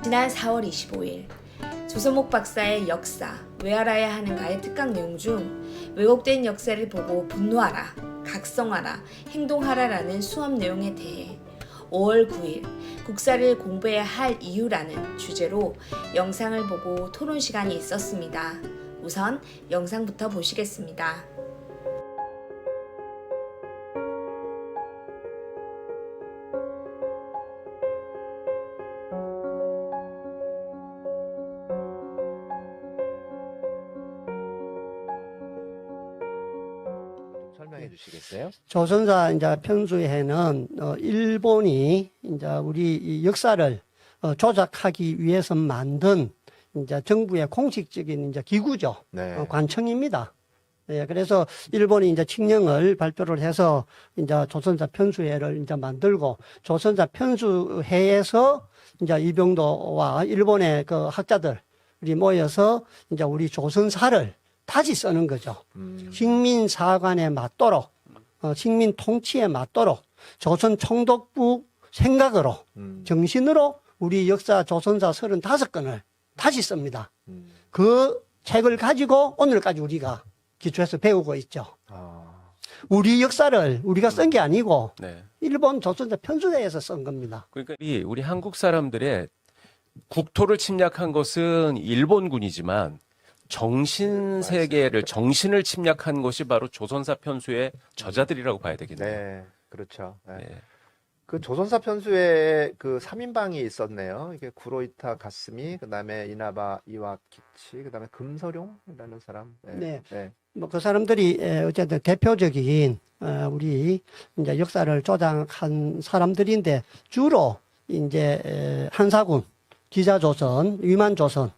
지난 4월 25일 조선목 박사의 역사, 왜 알아야 하는가의 특강 내용 중 왜곡된 역사를 보고 분노하라, 각성하라, 행동하라라는 수업 내용에 대해 5월 9일 국사를 공부해야 할 이유라는 주제로 영상을 보고 토론 시간이 있었습니다. 우선 영상부터 보시겠습니다. 설명해 주시겠어요? 조선사 이제 편수회는 일본이 이제 우리 이 역사를 조작하기 위해서 만든 이제 정부의 공식적인 이제 기구죠. 네. 관청입니다. 예, 그래서 일본이 이제 칙령을 발표를 해서 이제 조선사 편수회를 이제 만들고 조선사 편수회에서 이제 이병도와 일본의 그 학자들이 모여서 이제 우리 조선사를 다시 쓰는 거죠. 식민사관에 맞도록, 식민 통치에 맞도록 조선 총독부 생각으로, 정신으로 우리 역사 조선사 35권을 다시 씁니다. 그 책을 가지고 오늘까지 우리가 기초해서 배우고 있죠. 우리 역사를 우리가 쓴 게 아니고 네. 일본 조선사 편수회에서 쓴 겁니다. 그러니까 우리 한국 사람들의 국토를 침략한 것은 일본군이지만 정신 세계를 정신을 침략한 것이 바로 조선사 편수의 저자들이라고 봐야 되겠네요. 네, 그렇죠. 네. 네. 그 조선사 편수에 그 3인방이 있었네요. 이게 구로이타 가스미, 그다음에 이나바 이와키치, 그다음에 금서룡이라는 사람. 네. 네. 뭐 그 사람들이 어쨌든 대표적인 우리 이제 역사를 조작한 사람들인데 주로 이제 한사군, 기자조선, 위만조선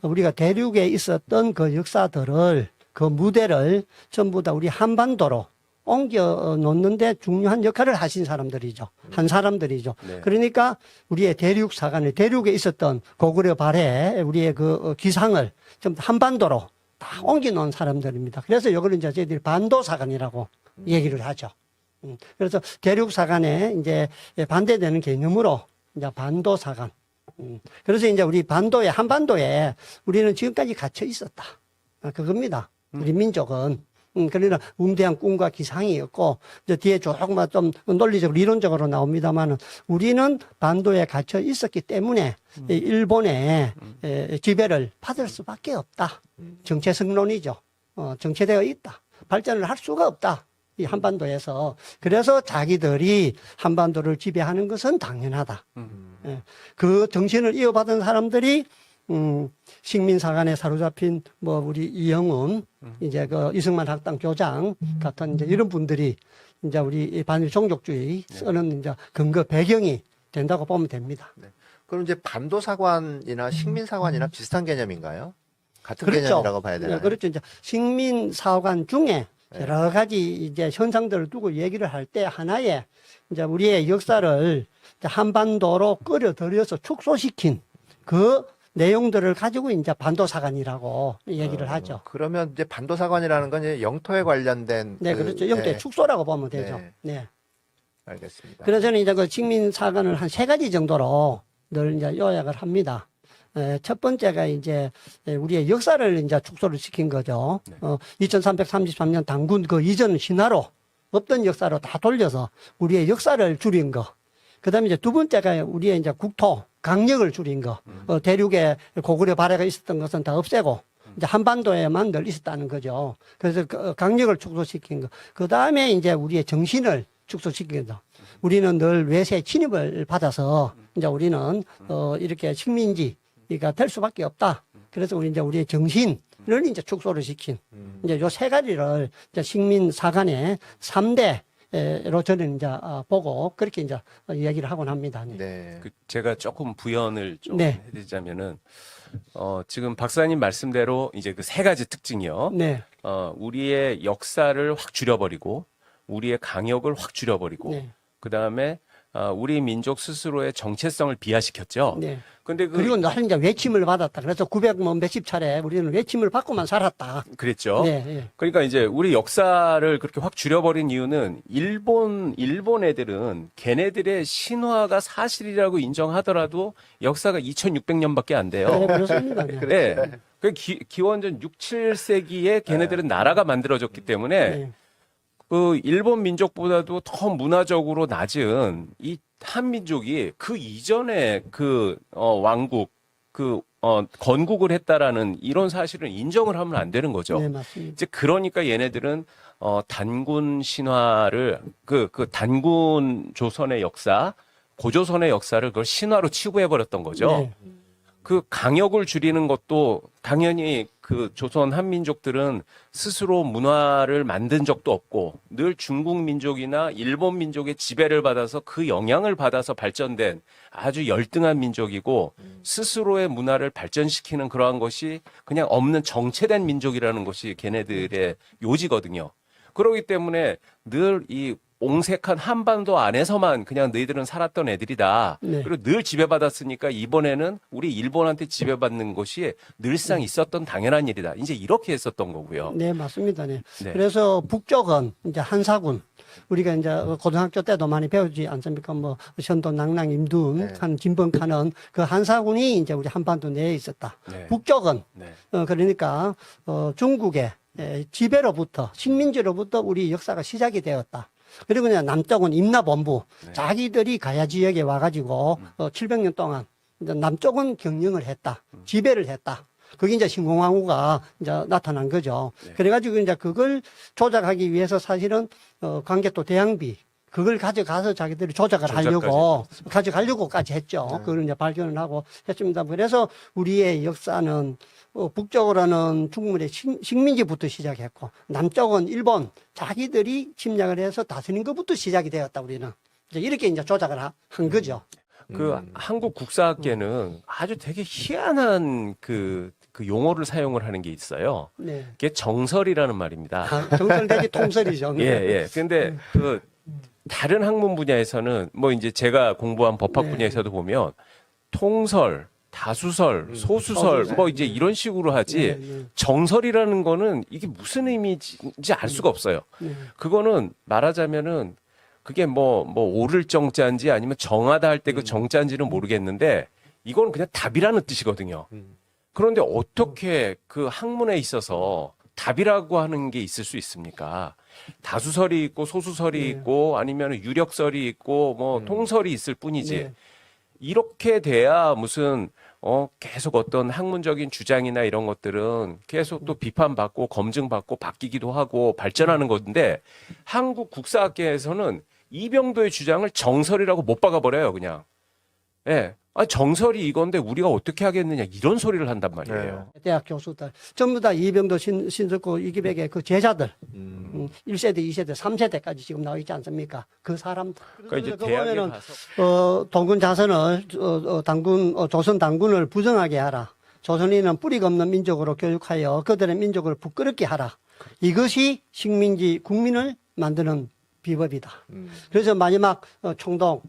우리가 대륙에 있었던 그 역사들을 그 무대를 전부 다 우리 한반도로 옮겨 놓는데 중요한 역할을 하신 사람들이죠. 한 사람들이죠. 네. 그러니까 우리의 대륙 사관을 대륙에 있었던 고구려 발해 우리의 그 기상을 좀 한반도로 다 옮겨 놓은 사람들입니다. 그래서 이걸 이제 저희들이 반도 사관이라고 얘기를 하죠. 그래서 대륙 사관에 이제 반대되는 개념으로 이제 반도 사관. 그래서 이제 우리 반도에, 한반도에 우리는 지금까지 갇혀 있었다. 그겁니다. 우리 민족은. 그러나 움대한 꿈과 기상이었고, 이제 뒤에 조금만 좀 논리적으로, 이론적으로 나옵니다만은 우리는 반도에 갇혀 있었기 때문에 일본의 지배를 받을 수밖에 없다. 정체성론이죠. 정체되어 있다. 발전을 할 수가 없다. 이 한반도에서. 그래서 자기들이 한반도를 지배하는 것은 당연하다. 예. 그 정신을 이어받은 사람들이 식민사관에 사로잡힌 뭐 우리 이영훈, 이제 그 이승만 학당 교장 같은 이제 이런 분들이 이제 우리 반일 종족주의 쓰는 이제 근거 배경이 된다고 보면 됩니다. 네. 그럼 이제 반도사관이나 식민사관이나 비슷한 개념인가요? 같은 그렇죠. 개념이라고 봐야 되나요? 네, 그렇죠. 이제 식민사관 중에 여러 가지 이제 현상들을 두고 얘기를 할 때 하나의 이제 우리의 역사를 한반도로 끌어들여서 축소시킨 그 내용들을 가지고 이제 반도사관이라고 얘기를 하죠. 그러면 이제 반도사관이라는 건 이제 영토에 관련된 네, 그렇죠. 영토의 축소라고 보면 되죠. 네. 알겠습니다. 그래서 저는 이제 그 식민사관을 한 3가지 정도로 늘 이제 요약을 합니다. 첫 번째가 이제 우리의 역사를 이제 축소를 시킨 거죠. 2333년 당군 그 이전 신화로 없던 역사로 다 돌려서 우리의 역사를 줄인 거. 그 다음에 이제 두 번째가 우리의 이제 국토, 강력을 줄인 거. 대륙에 고구려 발해가 있었던 것은 다 없애고 이제 한반도에만 늘 있었다는 거죠. 그래서 그 강력을 축소시킨 거. 그 다음에 이제 우리의 정신을 축소시킨 거. 우리는 늘 외세 침입을 받아서 이제 우리는 이렇게 식민지가 될 수밖에 없다. 그래서 우리 이제 우리의 정신을 이제 축소를 시킨 이제 요 3가지를 이제 식민사관의 3대로 저는 이제 보고 그렇게 이제 이야기를 하곤 합니다. 네. 네. 제가 조금 부연을 좀 네. 해드리자면은 지금 박사님 말씀대로 이제 그 3가지 특징이요. 네. 우리의 역사를 확 줄여버리고 우리의 강역을 확 줄여버리고 네. 그 다음에 우리 민족 스스로의 정체성을 비하시켰죠. 네. 근데 그리고 나는 이제 외침을 받았다. 그래서 900 몇십 차례 우리는 외침을 받고만 살았다. 그랬죠. 네, 네. 그러니까 이제 우리 역사를 그렇게 확 줄여버린 이유는 일본 애들은 걔네들의 신화가 사실이라고 인정하더라도 역사가 2,600년밖에 안 돼요. 네, 그렇습니다. 네. 네. 그 기원전 6, 7세기에 걔네들은 나라가 만들어졌기 때문에 네. 그 일본 민족보다도 더 문화적으로 낮은 이 한민족이 그 이전에 왕국 건국을 했다라는 이런 사실을 인정을 하면 안 되는 거죠. 네, 맞습니다. 이제 그러니까 얘네들은 단군 신화를 그 단군 조선의 역사, 고조선의 역사를 그걸 신화로 치부해 버렸던 거죠. 네. 그 강역을 줄이는 것도 당연히 그 조선 한민족들은 스스로 문화를 만든 적도 없고 늘 중국 민족이나 일본 민족의 지배를 받아서 그 영향을 받아서 발전된 아주 열등한 민족이고 스스로의 문화를 발전시키는 그러한 것이 그냥 없는 정체된 민족이라는 것이 걔네들의 요지거든요. 그렇기 때문에 늘 이 옹색한 한반도 안에서만 그냥 너희들은 살았던 애들이다. 네. 그리고 늘 지배받았으니까 이번에는 우리 일본한테 지배받는 것이 늘상 있었던 당연한 일이다. 이제 이렇게 했었던 거고요. 네, 맞습니다. 네. 네. 그래서 북쪽은 이제 한사군, 우리가 이제 고등학교 때도 많이 배우지 않습니까? 뭐 현도, 낙랑, 임둔, 네. 한 진번카는 그 한사군이 이제 우리 한반도 내에 있었다. 네. 북쪽은 네. 그러니까 중국의 지배로부터 식민지로부터 우리 역사가 시작이 되었다. 그리고 이제 남쪽은 임나본부, 네. 자기들이 가야 지역에 와가지고 700년 동안 이제 남쪽은 경영을 했다, 지배를 했다. 그게 이제 신공항우가 이제 나타난 거죠. 네. 그래가지고 이제 그걸 조작하기 위해서 사실은 광개토 대항비 그걸 가져가서 자기들이 조작을 하려고 가져가려고까지 했죠. 네. 그걸 이제 발견을 하고 했습니다. 그래서 우리의 역사는 북쪽으로는 중국의 식민지부터 시작했고 남쪽은 일본 자기들이 침략을 해서 다스린 것부터 시작이 되었다. 우리는 이제 이렇게 이제 조작을 한 거죠. 그 한국 국사학계는 아주 되게 희한한 그 용어를 사용을 하는 게 있어요. 네. 그게 정설이라는 말입니다. 정설대지 통설이죠. 예, 예. 근데 그 다른 학문 분야에서는 뭐 이제 제가 공부한 법학 네. 분야에서도 보면 통설, 다수설, 소수설 소수설. 뭐 이제 이런 식으로 하지 네, 네. 정설이라는 거는 이게 무슨 의미인지 알 수가 없어요. 네. 그거는 말하자면은 그게 뭐 옳을 정자인지 아니면 정하다 할 때 그 정자인지는 모르겠는데 이건 그냥 답이라는 뜻이거든요. 그런데 어떻게 그 학문에 있어서 답이라고 하는 게 있을 수 있습니까? 다수설이 있고 소수설이 네. 있고 아니면 유력설이 있고 뭐 통설이 있을 뿐이지. 네. 이렇게 돼야 무슨 계속 어떤 학문적인 주장이나 이런 것들은 계속 또 비판받고 검증받고 바뀌기도 하고 발전하는 건데 한국 국사학계에서는 이병도의 주장을 정설이라고 못 박아버려요, 그냥. 예. 정설이 이건데 우리가 어떻게 하겠느냐 이런 소리를 한단 말이에요. 대학 교수들 전부 다 이병도 신석구 이기백의 그 제자들 1세대, 2세대, 3세대까지 지금 나와 있지 않습니까? 그 사람들. 그러니까 이제 그거 대학에 보면은 가서 동군 자선을 조선 당군을 부정하게 하라. 조선인은 뿌리가 없는 민족으로 교육하여 그들의 민족을 부끄럽게 하라. 이것이 식민지 국민을 만드는 비법이다. 그래서 마지막 총독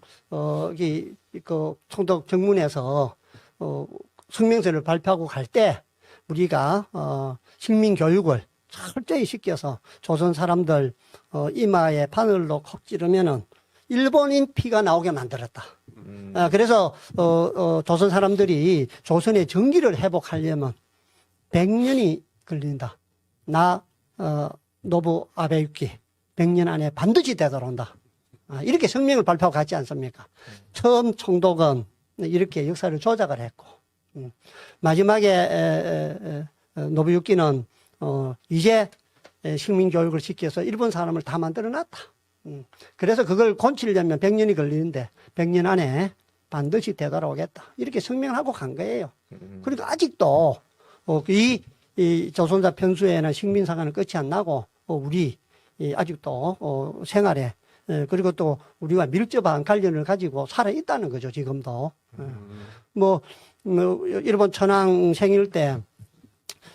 총독 정문에서 성명서를 발표하고 갈 때 우리가 식민 교육을 철저히 시켜서 조선 사람들 이마에 바늘로 콕 찌르면은 일본인 피가 나오게 만들었다. 그래서 조선 사람들이 조선의 정기를 회복하려면 100년이 걸린다. 노부 아베유키 100년 안에 반드시 되돌아온다. 이렇게 성명을 발표하고 갔지 않습니까? 처음 총독은 이렇게 역사를 조작을 했고, 마지막에 노부유키는 이제 식민교육을 시켜서 일본 사람을 다 만들어 놨다. 그래서 그걸 고치려면 100년이 걸리는데 100년 안에 반드시 되돌아오겠다. 이렇게 성명하고 간 거예요. 그러니까 아직도 이 조선사 편수에는 식민사관은 끝이 안 나고 우리 아직도 생활에 그리고 또 우리와 밀접한 관련을 가지고 살아 있다는 거죠. 지금도. 일본 천황 생일 때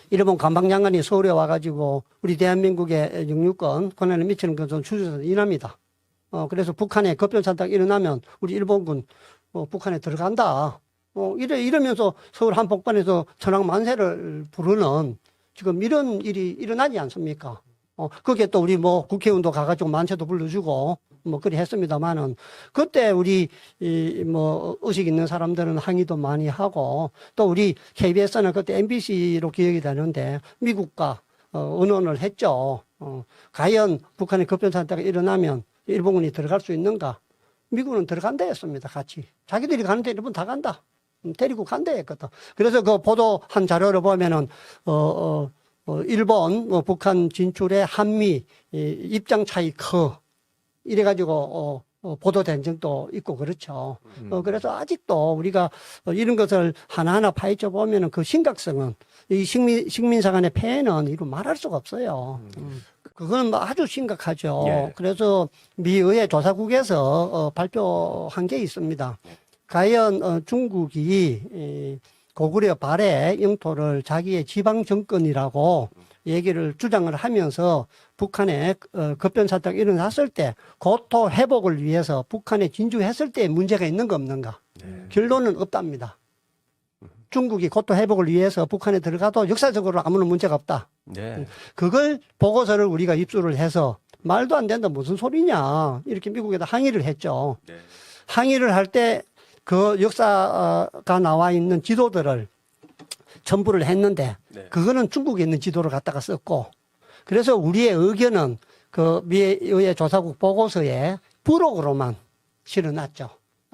일본 관방장관이 서울에 와가지고 우리 대한민국의 영유권 권한을 미치는 것은 추주에서 인합니다. 그래서 북한에 급변산딱 일어나면 우리 일본군 북한에 들어간다. 이러면서 서울 한복판에서 천황 만세를 부르는 지금 이런 일이 일어나지 않습니까? 그게 또 우리 뭐 국회의원도 가가지고 만세도 불러주고 뭐 그리 했습니다만은 그때 우리 뭐 의식 있는 사람들은 항의도 많이 하고 또 우리 KBS는 그때 MBC로 기억이 되는데 미국과 의논을 했죠. 과연 북한의 급변사태가 일어나면 일본군이 들어갈 수 있는가? 미국은 들어간다 했습니다. 같이. 자기들이 가는데 일본 다 간다. 데리고 간다 했거든. 그래서 그 보도한 자료를 보면은 일본 북한 진출의 한미 입장 차이 커 이래가지고 보도된 적도 있고 그렇죠. 그래서 아직도 우리가 이런 것을 하나하나 파헤쳐 보면은 그 심각성은 이 식민사 간의 폐해는 이루 말할 수가 없어요. 그건 뭐 아주 심각하죠. 예. 그래서 미 의회 조사국에서 발표한 게 있습니다. 과연 중국이 고구려 발해 영토를 자기의 지방 정권이라고 얘기를 주장을 하면서 북한에 급변사태가 일어났을 때 고토 회복을 위해서 북한에 진주했을 때 문제가 있는 거 없는가? 결론은 없답니다. 중국이 고토 회복을 위해서 북한에 들어가도 역사적으로 아무런 문제가 없다. 네. 그걸 보고서를 우리가 입수를 해서 말도 안 된다 무슨 소리냐 이렇게 미국에다 항의를 했죠. 네. 항의를 할 때 그 역사가 나와 있는 지도들을 첨부를 했는데 네. 그거는 중국에 있는 지도를 갖다가 썼고 그래서 우리의 의견은 그 미의회 조사국 보고서에 부록으로만 실어놨죠.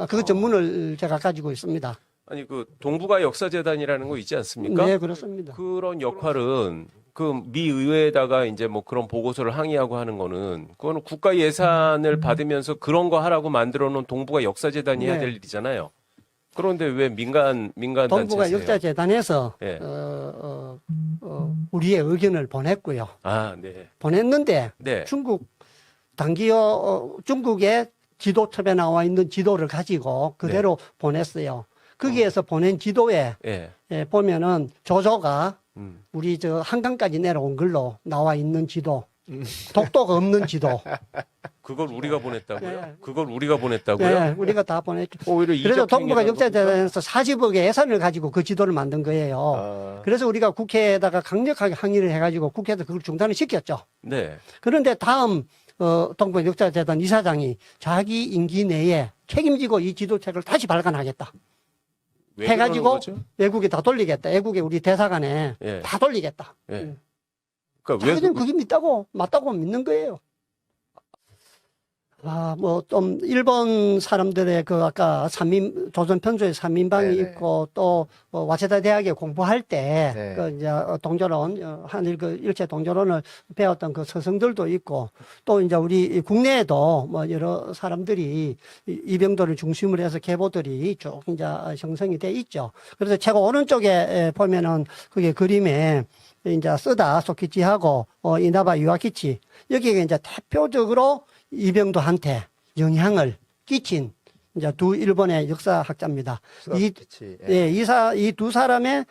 그 전문을 제가 가지고 있습니다. 아니 그 동북아 역사재단이라는 거 있지 않습니까? 네, 그렇습니다. 그런 역할은 그 미 의회에다가 이제 뭐 그런 보고서를 항의하고 하는 거는 그거는 국가 예산을 받으면서 그런 거 하라고 만들어 놓은 동북아 역사재단이 해야 네. 될 일이잖아요. 그런데 왜 민간 동북아 단체세요? 역사재단에서 네. 우리의 의견을 보냈고요. 아, 네. 보냈는데 네. 중국의 지도첩에 나와 있는 지도를 가지고 그대로 보냈어요. 거기에서 보낸 지도에 예. 보면은 조조가 음. 우리 저 한강까지 내려온 걸로 나와 있는 지도, 독도가 없는 지도. 그걸 우리가 보냈다고요? 네. 그걸 우리가 보냈다고요? 네, 우리가 다 보냈죠. 오히려 그래서 이적 동북아 행위라는 겁니까? 역사재단에서 40억의 예산을 가지고 그 지도를 만든 거예요. 그래서 우리가 국회에다가 강력하게 항의를 해가지고 국회에서 그걸 중단을 시켰죠. 네. 그런데 다음 동북아 역사재단 이사장이 자기 임기 내에 책임지고 이 지도책을 다시 발간하겠다. 왜 해가지고 그러는 거죠? 외국에 다 돌리겠다. 외국에 우리 대사관에 예. 다 돌리겠다. 예. 그러니까 왜 자기는 그게 맞다고 믿는 거예요. 뭐, 좀, 일본 사람들의 아까 조선 편조의 삼인방이 네네. 있고, 또, 와세다 대학에 공부할 때, 네. 이제, 동조론, 한일 일체 동조론을 배웠던 그 서성들도 있고, 또 이제 우리 국내에도 뭐 여러 사람들이 이병도를 중심으로 해서 계보들이 쭉 이제 형성이 돼 있죠. 그래서 최고 오른쪽에 보면은 그게 그림에 이제 쓰다 소키치하고, 이나바 유아키치, 여기가 이제 대표적으로 이병도한테 영향을 끼친 이제 두 일본의 역사학자입니다. 스가키치. 이 두 사람의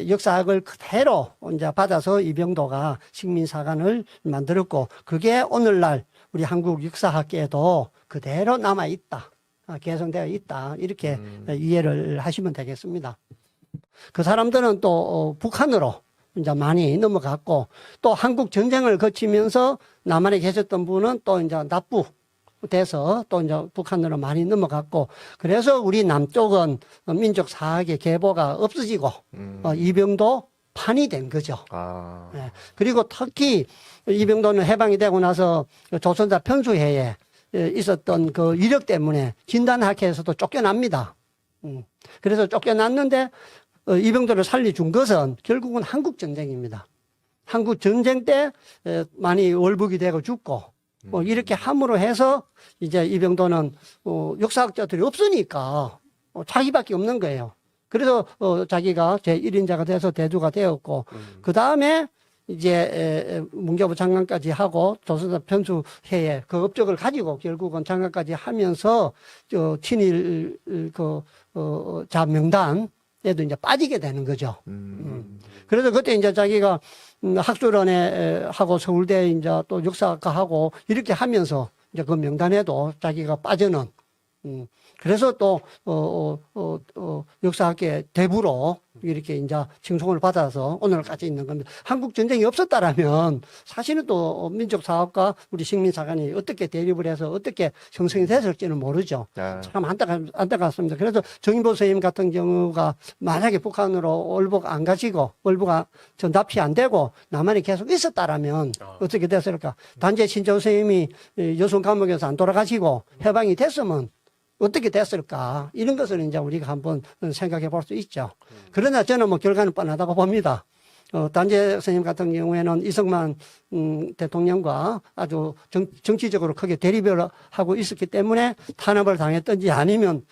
역사학을 그대로 이제 받아서 이병도가 식민사관을 만들었고 그게 오늘날 우리 한국 역사학계에도 그대로 남아 있다. 개성되어 있다. 이렇게 이해를 하시면 되겠습니다. 그 사람들은 또 북한으로 이제 많이 넘어갔고 또 한국 전쟁을 거치면서 남한에 계셨던 분은 또 이제 납부돼서 또 이제 북한으로 많이 넘어갔고 그래서 우리 남쪽은 민족 사학의 계보가 없어지고 이병도 판이 된 거죠. 예. 그리고 특히 이병도는 해방이 되고 나서 조선사 편수회에 있었던 그 이력 때문에 진단학회에서도 쫓겨납니다. 그래서 쫓겨났는데 이병도를 살려준 것은 결국은 한국 전쟁입니다. 한국 전쟁 때 많이 월북이 되고 죽고 이렇게 함으로 해서 이제 이병도는 역사학자들이 없으니까 자기밖에 없는 거예요. 그래서 자기가 제1인자가 돼서 대두가 되었고 그 다음에 이제 문교부 장관까지 하고 조선사 편수회에 그 업적을 가지고 결국은 장관까지 하면서 친일 자 명단 에도 이제 빠지게 되는 거죠. 그래서 그때 이제 자기가 학술원에 하고 서울대 이제 또 역사학과 하고 이렇게 하면서 이제 그 명단에도 자기가 빠져는 그래서 또 역사학계 대부로 이렇게 이제 칭송을 받아서 오늘까지 있는 겁니다. 한국 전쟁이 없었다라면 사실은 또 민족 사업과 우리 식민 사관이 어떻게 대립을 해서 어떻게 형성이 됐을지는 모르죠. 아, 참 안타깝습니다. 그래서 정인보 선생님 같은 경우가 만약에 북한으로 월북 안 가시고 월북 전 납치 안 되고 남한이 계속 있었다라면 어떻게 됐을까? 단재 신조 선생님이 여순 감옥에서 안 돌아가시고 해방이 됐으면 어떻게 됐을까? 이런 것을 이제 우리가 한번 생각해 볼 수 있죠. 그러나 저는 뭐 결과는 뻔하다고 봅니다. 단재 선생님 같은 경우에는 이승만 대통령과 아주 정치적으로 크게 대립을 하고 있었기 때문에 탄압을 당했든지 아니면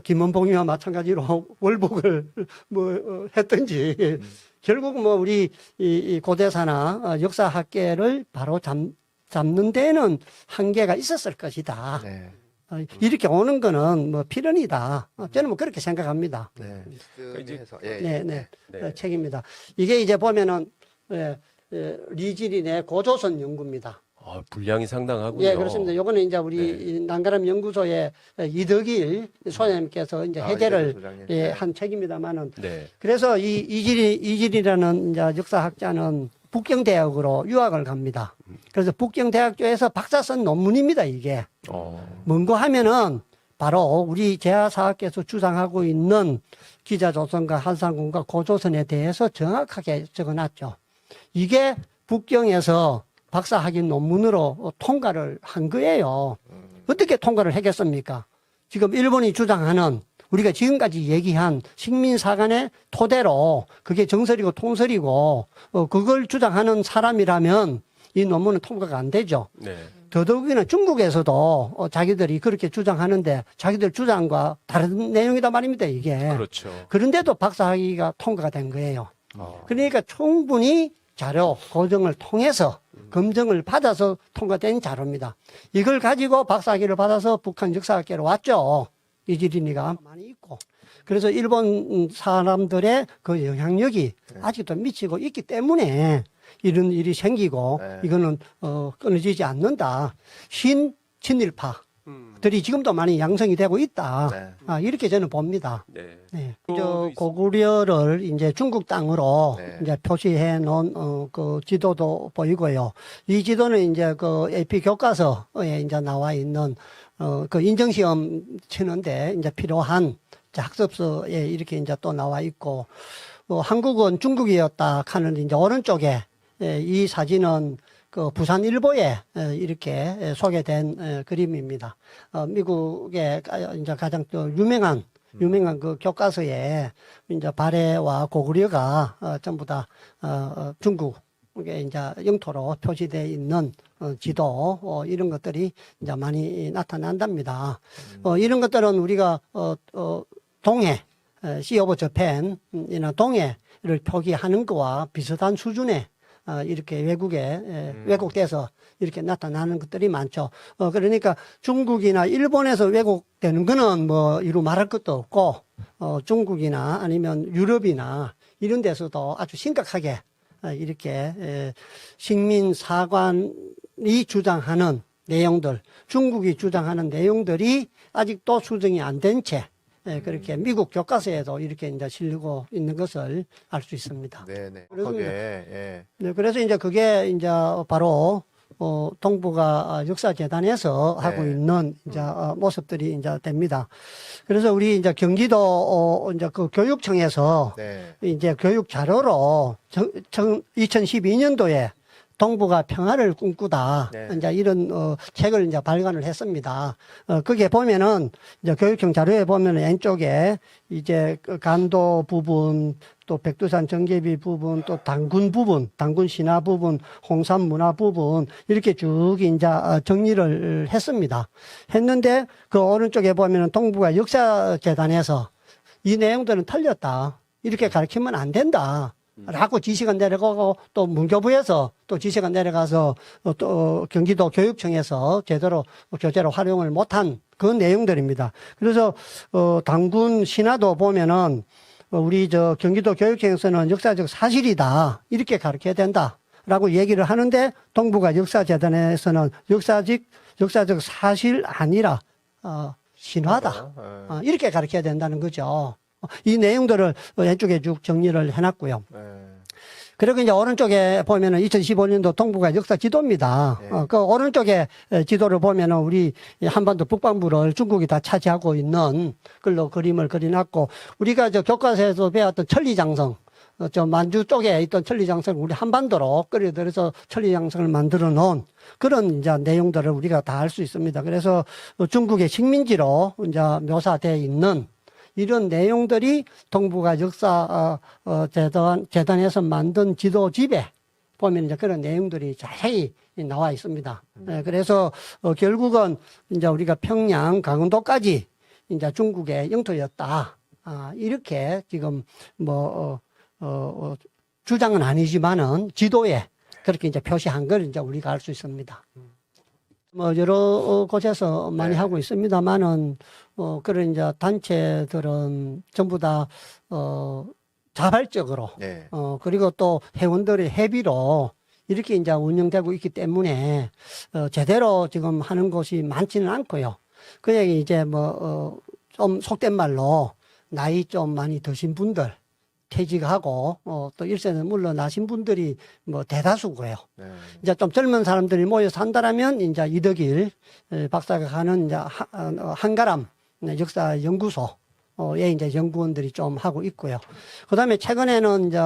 김원봉이와 마찬가지로 월북을 했든지 결국 뭐 우리 이 고대사나 역사학계를 바로 잡는 데는 한계가 있었을 것이다. 네. 이렇게 오는 거는 뭐 필연이다. 저는 뭐 그렇게 생각합니다. 네. 이제- 해서 네. 네. 책입니다. 이게 이제 보면은 리지린의 고조선 연구입니다. 분량이 상당하군요. 예, 그렇습니다. 요거는 이제 우리 난가람 연구소의 이덕일 소장님께서 이제 해제를 이덕일 소장님. 한 책입니다만은 네. 그래서 이질이라는 이제 역사학자는 북경대학으로 유학을 갑니다. 그래서 북경대학교에서 박사 쓴 논문입니다, 이게. 뭔고 하면은 바로 우리 제하사학께서 주장하고 있는 기자조선과 한상군과 고조선에 대해서 정확하게 적어놨죠. 이게 북경에서 박사학위 논문으로 통과를 한 거예요. 어떻게 통과를 하겠습니까? 지금 일본이 주장하는 우리가 지금까지 얘기한 식민사관의 토대로 그게 정설이고 통설이고 그걸 주장하는 사람이라면 이 논문은 통과가 안 되죠. 네. 더더욱이나 중국에서도 자기들이 그렇게 주장하는데 자기들 주장과 다른 내용이다 말입니다, 이게. 그렇죠. 그런데도 박사학위가 통과가 된 거예요. 그러니까 충분히 자료 고정을 통해서 검증을 받아서 통과된 자료입니다. 이걸 가지고 박사학위를 받아서 북한 역사학계로 왔죠. 이지린이가 많이 있고. 그래서 일본 사람들의 그 영향력이 아직도 미치고 있기 때문에 이런 일이 생기고 네. 이거는 끊어지지 않는다. 친일파들이 지금도 많이 양성이 되고 있다. 네. 이렇게 저는 봅니다. 네. 네. 또 저 고구려를 이제 중국 땅으로 네. 이제 표시해 놓은 그 지도도 보이고요. 이 지도는 이제 그 AP 교과서에 이제 나와 있는 그 인정시험 치는데 이제 필요한 학습서에 이렇게 이제 또 나와 있고 한국은 중국이었다 하는 이제 오른쪽에 이 사진은 그 부산일보에 이렇게 소개된 그림입니다. 미국의 이제 가장 또 유명한 그 교과서에 이제 발해와 고구려가 전부 다 중국의 이제 영토로 표시되어 있는 지도 이런 것들이 이제 많이 나타난답니다. 이런 것들은 우리가 동해 시 오브 저펜이나 동해를 표기하는 거와 비슷한 수준의 이렇게 외국에 왜곡돼서 이렇게 나타나는 것들이 많죠. 그러니까 중국이나 일본에서 왜곡되는 거는 뭐 이루 말할 것도 없고 중국이나 아니면 유럽이나 이런 데서도 아주 심각하게 이렇게 식민사관이 주장하는 내용들, 중국이 주장하는 내용들이 아직도 수정이 안 된 채 그렇게 미국 교과서에도 이렇게 이제 실리고 있는 것을 알 수 있습니다. 네네. 그렇습니다. 예. 네, 그래서 이제 그게 이제 바로 동북아 역사재단에서 네. 하고 있는 이제 모습들이 이제 됩니다. 그래서 우리 이제 경기도 이제 그 교육청에서 네. 이제 교육 자료로 2012년도에 동북아 평화를 꿈꾸다. 네. 이제 이런 책을 이제 발간을 했습니다. 거기에 보면은 이제 교육청 자료에 보면 왼쪽에 이제 그 간도 부분, 또 백두산 정계비 부분, 또 당군 부분, 당군 신화 부분, 홍산 문화 부분 이렇게 쭉 이제 정리를 했습니다. 했는데 그 오른쪽에 보면은 동북아 역사재단에서 이 내용들은 틀렸다. 이렇게 가르치면 안 된다. 라고 지시가 내려가고 또 문교부에서 또 지시가 내려가서 또 경기도 교육청에서 제대로 교재로 활용을 못한 그 내용들입니다. 그래서 당군 신화도 보면은 우리 저 경기도 교육청에서는 역사적 사실이다 이렇게 가르쳐야 된다. 라고 얘기를 하는데 동북아 역사재단에서는 역사적 사실 아니라 신화다. 이렇게 가르쳐야 된다는 거죠. 이 내용들을 왼쪽에 쭉 정리를 해놨고요. 그리고 이제 오른쪽에 보면은 2015년도 동북아 역사 지도입니다. 네. 그 오른쪽에 지도를 보면은 우리 한반도 북반부를 중국이 다 차지하고 있는 걸로 그림을 그려놨고, 우리가 저 교과서에서 배웠던 천리장성, 저 만주 쪽에 있던 천리장성을 우리 한반도로 끌어들여서 천리장성을 만들어 놓은 그런 이제 내용들을 우리가 다 알 수 있습니다. 그래서 중국의 식민지로 이제 묘사되어 있는 이런 내용들이 동북아 역사 재단에서 만든 지도집에 보면 이제 그런 내용들이 자세히 나와 있습니다. 그래서 결국은 이제 우리가 평양, 강원도까지 이제 중국의 영토였다. 이렇게 지금 주장은 아니지만은 지도에 그렇게 이제 표시한 걸 이제 우리가 알 수 있습니다. 여러 곳에서 많이 네. 하고 있습니다만은, 그런 이제 단체들은 전부 다, 자발적으로, 네. 그리고 또 회원들의 회비로 이렇게 이제 운영되고 있기 때문에, 제대로 지금 하는 곳이 많지는 않고요. 그냥 이제 좀 속된 말로 나이 좀 많이 드신 분들, 퇴직하고, 또 일세는 물러나신 분들이 대다수고요. 네. 이제 좀 젊은 사람들이 모여서 한다라면, 이제 이덕일 박사가 가는 이제 한가람 역사 연구소에 이제 연구원들이 좀 하고 있고요. 그 다음에 최근에는 이제,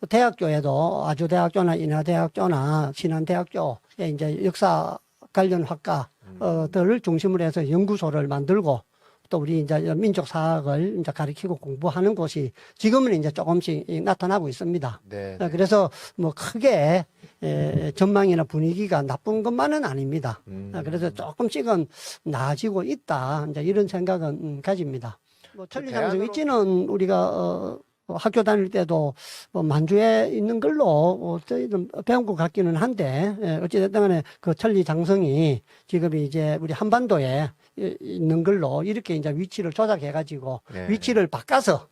대학교에도 아주대학교나 인하대학교나 신한대학교에 이제 역사 관련 학과들을 중심으로 해서 연구소를 만들고, 또 우리 이제 민족사학을 이제 가르치고 공부하는 곳이 지금은 이제 조금씩 나타나고 있습니다. 네. 그래서 크게 전망이나 분위기가 나쁜 것만은 아닙니다. 그래서 조금씩은 나아지고 있다. 이제 이런 생각은 가집니다. 천리장성 위치는 우리가 학교 다닐 때도 만주에 있는 걸로 저희는 배운 것 같기는 한데, 어찌됐든 간에 그 천리장성이 지금 이제 우리 한반도에 있는 걸로 이렇게 이제 위치를 조작해가지고 네. 위치를 바꿔서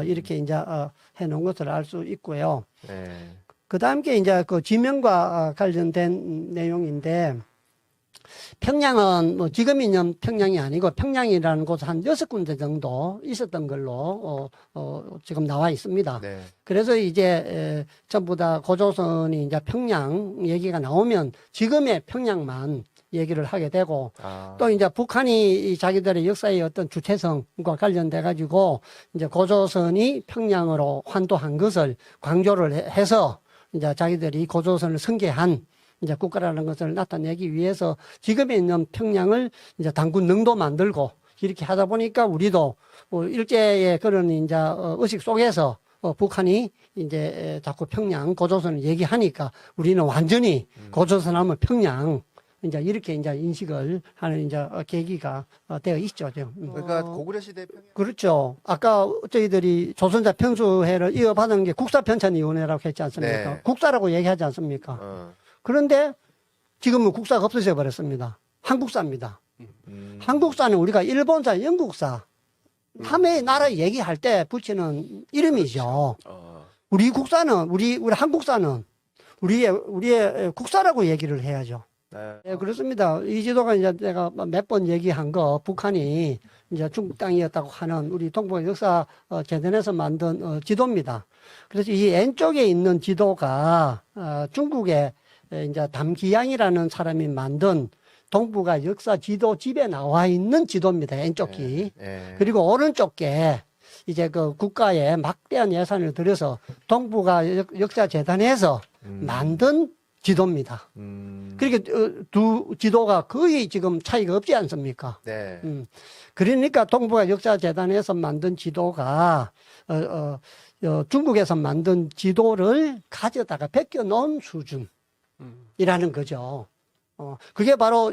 이렇게 이제 해놓은 것을 알 수 있고요. 네. 그 다음 게 이제 그 지명과 관련된 내용인데, 평양은 지금이면 평양이 아니고 평양이라는 곳은 한 6군데 정도 있었던 걸로 지금 나와 있습니다. 네. 그래서 이제 전부 다 고조선이 이제 평양 얘기가 나오면 지금의 평양만 얘기를 하게 되고, 또 이제 북한이 자기들의 역사의 어떤 주체성과 관련돼 가지고 이제 고조선이 평양으로 환도한 것을 강조를 해서 이제 자기들이 고조선을 승계한 이제 국가라는 것을 나타내기 위해서 지금에 있는 평양을 이제 단군 능도 만들고 이렇게 하다 보니까 우리도 일제의 그런 이제 의식 속에서 북한이 이제 자꾸 평양 고조선을 얘기하니까 우리는 완전히 고조선 하면 평양 이제 이렇게 이제 인식을 하는 이제 계기가 되어 있죠. 지금. 그러니까 고구려 시대 평양. 그렇죠. 아까 저희들이 조선자 편수회를 이어받은 게 국사편찬위원회라고 했지 않습니까? 네. 국사라고 얘기하지 않습니까? 그런데 지금은 국사가 없어져 버렸습니다. 한국사입니다. 한국사는 우리가 일본사, 영국사, 남의 나라 얘기할 때 붙이는 이름이죠. 우리 국사는, 우리 한국사는 우리의 국사라고 얘기를 해야죠. 네, 그렇습니다. 이 지도가 이제 내가 몇 번 얘기한 거, 북한이 이제 중국 땅이었다고 하는 우리 동북아 역사 재단에서 만든 지도입니다. 그래서 이 왼쪽에 있는 지도가 중국의 이제 담기양이라는 사람이 만든 동북아 역사 지도 집에 나와 있는 지도입니다. 왼쪽이. 네. 그리고 그리고 오른쪽에 이제 그 국가에 막대한 예산을 들여서 동북아 역사 재단에서 만든 지도입니다. 그러니까 두 지도가 거의 지금 차이가 없지 않습니까? 네. 그러니까 동북아 역사 재단에서 만든 지도가 중국에서 만든 지도를 가져다가 베껴 놓은 수준이라는 거죠. 그게 바로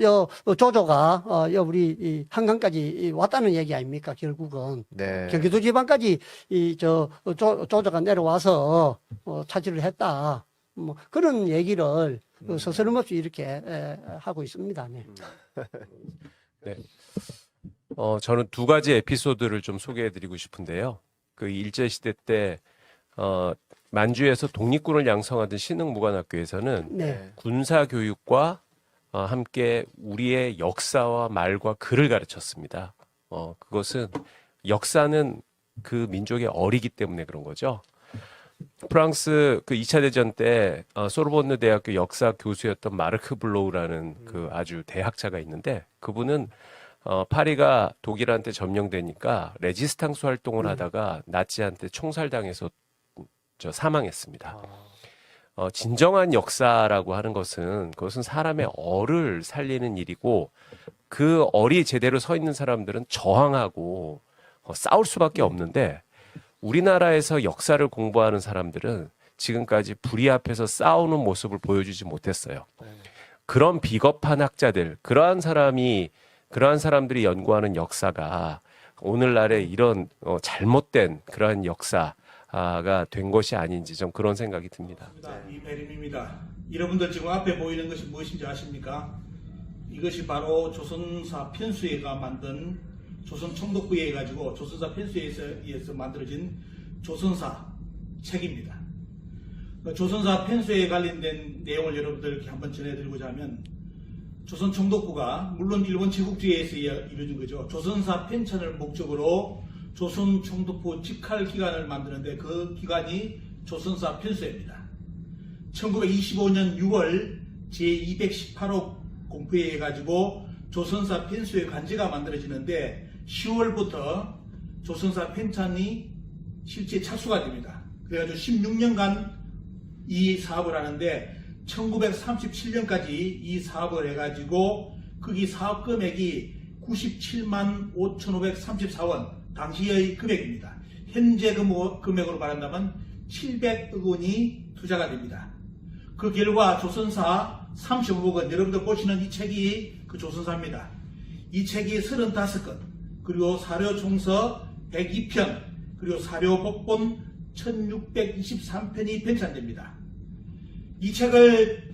조조가 우리 이 한강까지 왔다는 얘기 아닙니까? 결국은 네. 경기도 지방까지 조조가 내려와서 차지를 했다. 뭐 그런 얘기를 서스럼없이 이렇게 하고 있습니다. 네. 네. 저는 두 가지 에피소드를 좀 소개해드리고 싶은데요. 그 일제시대 때 만주에서 독립군을 양성하던 신흥무관학교에서는 네. 군사 교육과 함께 우리의 역사와 말과 글을 가르쳤습니다. 그것은 역사는 그 민족의 어리기 때문에 그런 거죠. 프랑스 그 2차 대전 때 소르본느 대학교 역사 교수였던 마르크 블로우라는 그 아주 대학자가 있는데 그분은 파리가 독일한테 점령되니까 레지스탕스 활동을 하다가 나치한테 총살당해서 사망했습니다. 진정한 역사라고 하는 것은 그것은 사람의 얼을 살리는 일이고 그 얼이 제대로 서 있는 사람들은 저항하고 싸울 수밖에 없는데 우리나라에서 역사를 공부하는 사람들은 지금까지 불의 앞에서 싸우는 모습을 보여주지 못했어요. 그런 비겁한 학자들, 그러한 사람들이 연구하는 역사가 오늘날의 이런 잘못된 그러한 역사가 된 것이 아닌지 좀 그런 생각이 듭니다. 이배림입니다. 여러분들 지금 앞에 보이는 것이 무엇인지 아십니까? 이것이 바로 조선사 편수회가 만든 조선 총독부에 해가지고 조선사 편수회에서 만들어진 조선사 책입니다. 조선사 편수회에 관련된 내용을 여러분들께 한번 전해드리고자 하면 조선 총독부가 물론 일본 제국주의에서 이루어진 거죠. 조선사 편찬을 목적으로 조선 총독부 직할 기관을 만드는데 그 기관이 조선사 편수회입니다. 1925년 6월 제218호 공포에 해가지고 조선사 편수회 관제가 만들어지는데 10월부터 조선사 편찬이 실제 착수가 됩니다. 그래가지고 16년간 이 사업을 하는데 1937년까지 이 사업을 해가지고 거기 사업 금액이 97만 5,534원 당시의 금액입니다. 현재 금액으로 말한다면 700억 원이 투자가 됩니다. 그 결과 조선사 35억 원, 여러분들 보시는 이 책이 그 조선사입니다. 이 책이 35권, 그리고 사료총서 102편, 그리고 사료복본 1623편이 편찬됩니다. 이 책을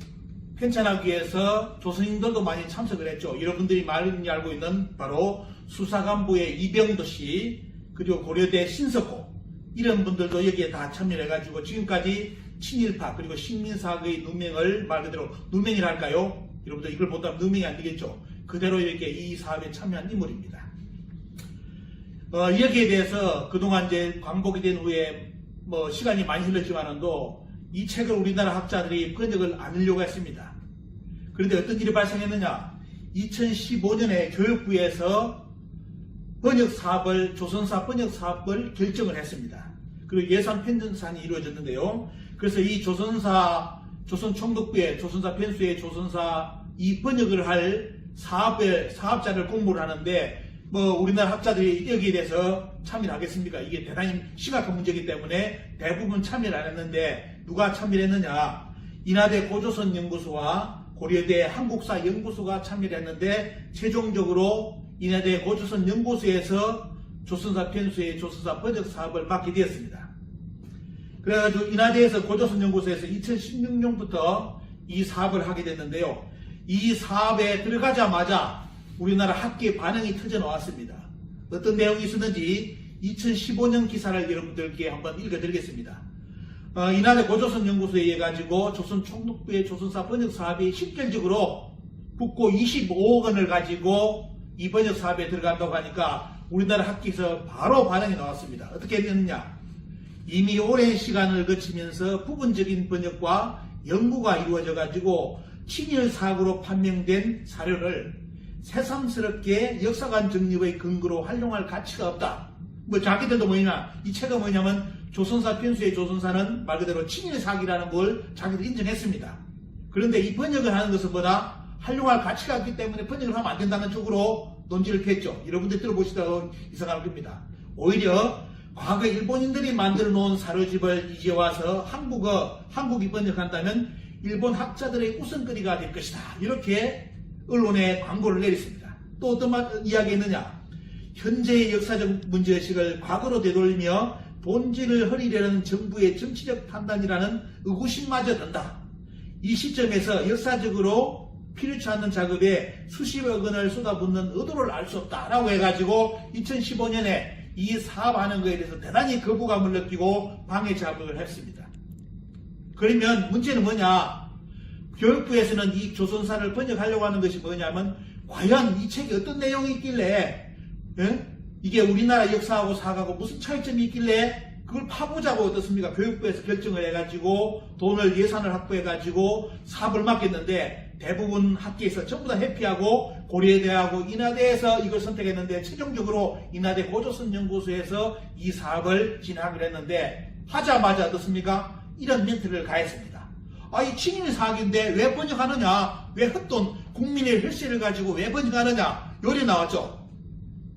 편찬하기 위해서 조선인들도 많이 참석을 했죠. 여러분들이 많이 알고 있는 바로 수사관부의 이병도 씨, 그리고 고려대 신석호, 이런 분들도 여기에 다 참여를 해가지고 지금까지 친일파 그리고 식민사학의 누명을 말 그대로 누명이랄까요? 여러분들 이걸 보다면 누명이 안 되겠죠. 그대로 이렇게 이 사업에 참여한 인물입니다. 여기에 대해서 그동안 이제 광복이 된 후에 시간이 많이 흘렀지만도 이 책을 우리나라 학자들이 번역을 안 하려고 했습니다. 그런데 어떤 일이 발생했느냐? 2015년에 교육부에서 번역 사업을, 조선사 번역 사업을 결정을 했습니다. 그리고 예산 편성이 이루어졌는데요. 그래서 이 조선사, 조선총독부의 조선사 편수의 조선사 이 번역을 할 사업자를 공모를 하는데 우리나라 학자들이 여기에 대해서 참여를 하겠습니까? 이게 대단히 심각한 문제이기 때문에 대부분 참여를 안 했는데 누가 참여를 했느냐? 인하대 고조선연구소와 고려대 한국사연구소가 참여를 했는데 최종적으로 인하대 고조선연구소에서 조선사 편수의 조선사 번역 사업을 맡게 되었습니다. 그래가지고 인하대에서 고조선연구소에서 2016년부터 이 사업을 하게 됐는데요. 이 사업에 들어가자마자 우리나라 학계의 반응이 터져 나왔습니다. 어떤 내용이 있었는지 2015년 기사를 여러분들께 한번 읽어드리겠습니다. 인하대 고조선연구소에 의해 가지고 조선 총독부의 조선사 번역 사업이 실질적으로 국고 25억 원을 가지고 이 번역 사업에 들어간다고 하니까 우리나라 학계에서 바로 반응이 나왔습니다. 어떻게 됐느냐? 이미 오랜 시간을 거치면서 부분적인 번역과 연구가 이루어져 가지고 친일 사고로 판명된 사료를 새삼스럽게 역사관 정립의 근거로 활용할 가치가 없다. 자기들도 이 책은 뭐냐면 조선사 편수의 조선사는 말 그대로 친일 사기라는 걸 자기들 인정했습니다. 그런데 이 번역을 하는 것은 뭐다? 활용할 가치가 없기 때문에 번역을 하면 안 된다는 쪽으로 논지를 폈죠. 여러분들 들어보시다가 이상할 겁니다. 오히려 과거 일본인들이 만들어 놓은 사료집을 이제 와서 한국이 번역한다면 일본 학자들의 우선거리가 될 것이다. 이렇게 언론에 광고를 내렸습니다. 또 어떤 이야기 했느냐? 현재의 역사적 문제의식을 과거로 되돌리며 본질을 흐리려는 정부의 정치적 판단이라는 의구심마저 든다. 이 시점에서 역사적으로 필요치 않는 작업에 수십억 원을 쏟아붓는 의도를 알 수 없다라고 해가지고 2015년에 이 사업하는 것에 대해서 대단히 거부감을 느끼고 방해 작업을 했습니다. 그러면 문제는 뭐냐? 교육부에서는 이 조선사를 번역하려고 하는 것이 뭐냐면 과연 이 책에 어떤 내용이 있길래 이게 우리나라 역사하고 사과하고 무슨 차이점이 있길래 그걸 파보자고 어떻습니까? 교육부에서 결정을 해가지고 돈을 예산을 확보해가지고 사업을 맡겼는데 대부분 학계에서 전부 다 회피하고 고려대하고 인하대에서 이걸 선택했는데 최종적으로 인하대 고조선 연구소에서 이 사업을 진행하기로 했는데 하자마자 어떻습니까? 이런 멘트를 가했습니다. 이 친일 사학인데 왜 번역하느냐? 왜 헛돈 국민의 혈세를 가지고 왜 번역하느냐? 요리 나왔죠.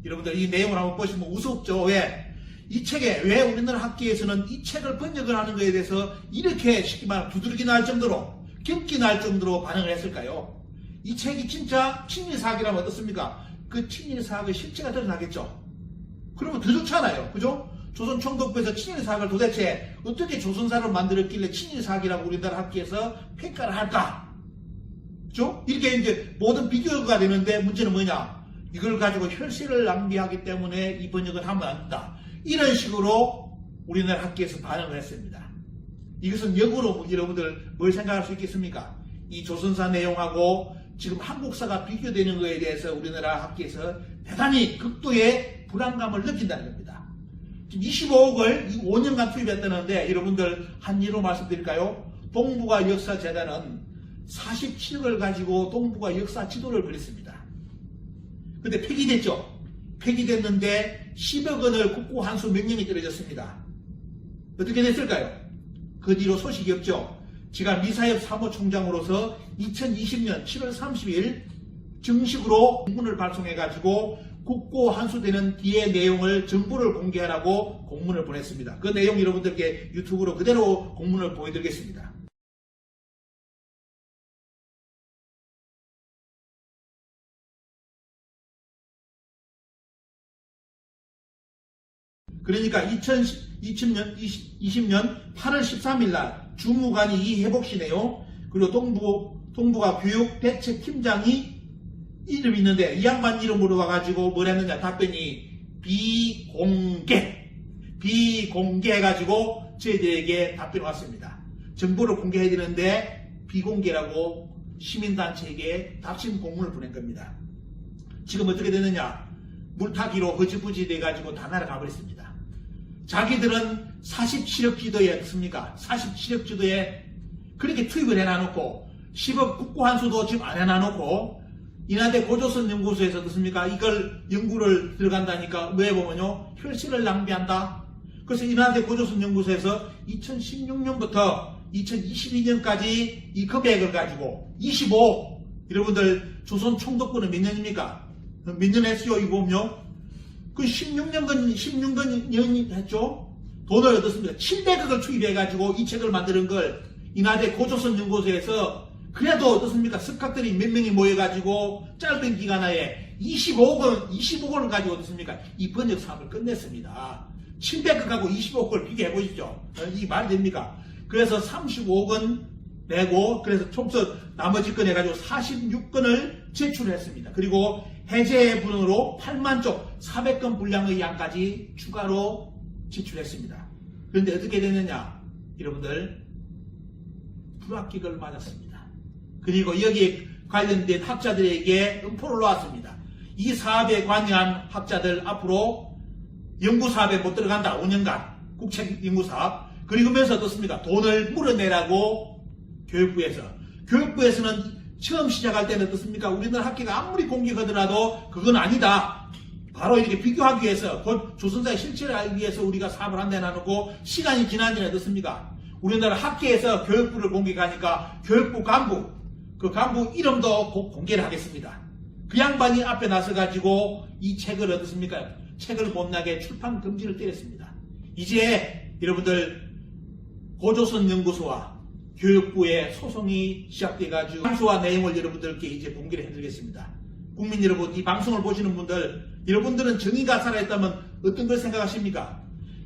여러분들 이 내용을 한번 보시면 우습죠. 왜? 이 책에 왜 우리나라 학계에서는 이 책을 번역을 하는 것에 대해서 이렇게 쉽게 말하면 두드러기 날 정도로 경기 날 정도로 반응을 했을까요? 이 책이 진짜 친일사학이라면 어떻습니까? 그 친일사학의 실체가 드러나겠죠. 그러면 더 좋잖아요. 그죠? 조선 총독부에서 친일사학을 도대체 어떻게 조선사를 만들었길래 친일사학이라고 우리나라 학계에서 평가를 할까? 그죠? 이렇게 이제 모든 비교가 되는데 문제는 뭐냐? 이걸 가지고 혈세를 낭비하기 때문에 이 번역을 하면 안 된다. 이런 식으로 우리나라 학계에서 반응을 했습니다. 이것은 역으로 여러분들 뭘 생각할 수 있겠습니까? 이 조선사 내용하고 지금 한국사가 비교되는 것에 대해서 우리나라 학계에서 대단히 극도의 불안감을 느낀다는 겁니다. 지금 25억을 5년간 투입했다는데 여러분들 한 예로 말씀드릴까요? 동북아 역사재단은 47억을 가지고 동북아 역사 지도를 그렸습니다. 근데 폐기됐죠? 폐기됐는데 10억 원을 국고 환수 명령이 떨어졌습니다. 어떻게 됐을까요? 그 뒤로 소식이 없죠. 제가 미사엽 사무총장으로서 2020년 7월 30일 정식으로 공문을 발송해가지고 국고 환수되는 뒤의 내용을 정보를 공개하라고 공문을 보냈습니다. 그 내용 여러분들께 유튜브로 그대로 공문을 보여드리겠습니다. 그러니까 2020년 8월 13일 날 주무관이 이회복시네요. 그리고 동북아 교육대책팀장이 이름이 있는데 이 양반 이름으로 와가지고 뭘 했느냐 답변이 비공개 해가지고 저희들에게 답변이 왔습니다. 정보를 공개해야 되는데 비공개라고 시민단체에게 답신 공문을 보낸 겁니다. 지금 어떻게 되느냐? 물타기로 허지부지 돼가지고 다 날아가 버렸습니다. 자기들은 47억 지도에 어떻습니까? 47억 지도에 그렇게 투입을 해놔놓고 10억 국고환수도 지금 안 해놔놓고 인하대 고조선 연구소에서 어떻습니까? 이걸 연구를 들어간다니까 왜 보면요 혈세를 낭비한다. 그래서 인하대 고조선 연구소에서 2016년부터 2022년까지 이 금액을 가지고 25억 여러분들 조선 총독부는 몇 년입니까? 몇 년 했어요? 이거 보면요. 그 16년 했죠? 돈을 어떻습니까? 700억을 투입해가지고 이 책을 만드는 걸 인하대 고조선 연구소에서 그래도 어떻습니까? 석학들이 몇 명이 모여가지고 짧은 기간 내에 25억을 가지고 어떻습니까? 이 번역 사업을 끝냈습니다. 700억하고 25억을 비교해 보십시오. 이 말이 됩니까? 그래서 35억은 내고 그래서 총서 나머지 건 해가지고 46건을 제출했습니다. 그리고 해제분으로 8만 쪽 400건 분량의 양까지 추가로 제출했습니다. 그런데 어떻게 됐느냐? 여러분들 불합격을 맞았습니다. 그리고 여기에 관련된 학자들에게 음포를 놓았습니다. 이 사업에 관여한 학자들 앞으로 연구사업에 못 들어간다. 5년간 국책 연구사업. 그리고면서 어떻습니까? 돈을 물어내라고 교육부에서는 처음 시작할 때는 어떻습니까? 우리나라 학계가 아무리 공격하더라도 그건 아니다. 바로 이렇게 비교하기 위해서 조선사의 실체를 알기 위해서 우리가 사업을 한다 해놓고 시간이 지난 뒤에 어떻습니까? 우리나라 학계에서 교육부를 공격하니까 교육부 간부 그 간부 이름도 곧 공개를 하겠습니다. 그 양반이 앞에 나서가지고 이 책을 어떻습니까? 책을 못나게 출판 금지를 때렸습니다. 이제 여러분들 고조선 연구소와 교육부의 소송이 시작돼가지고 항소와 내용을 여러분들께 이제 공개를 해드리겠습니다. 국민 여러분, 이 방송을 보시는 분들, 여러분들은 정의가 살아있다면 어떤 걸 생각하십니까?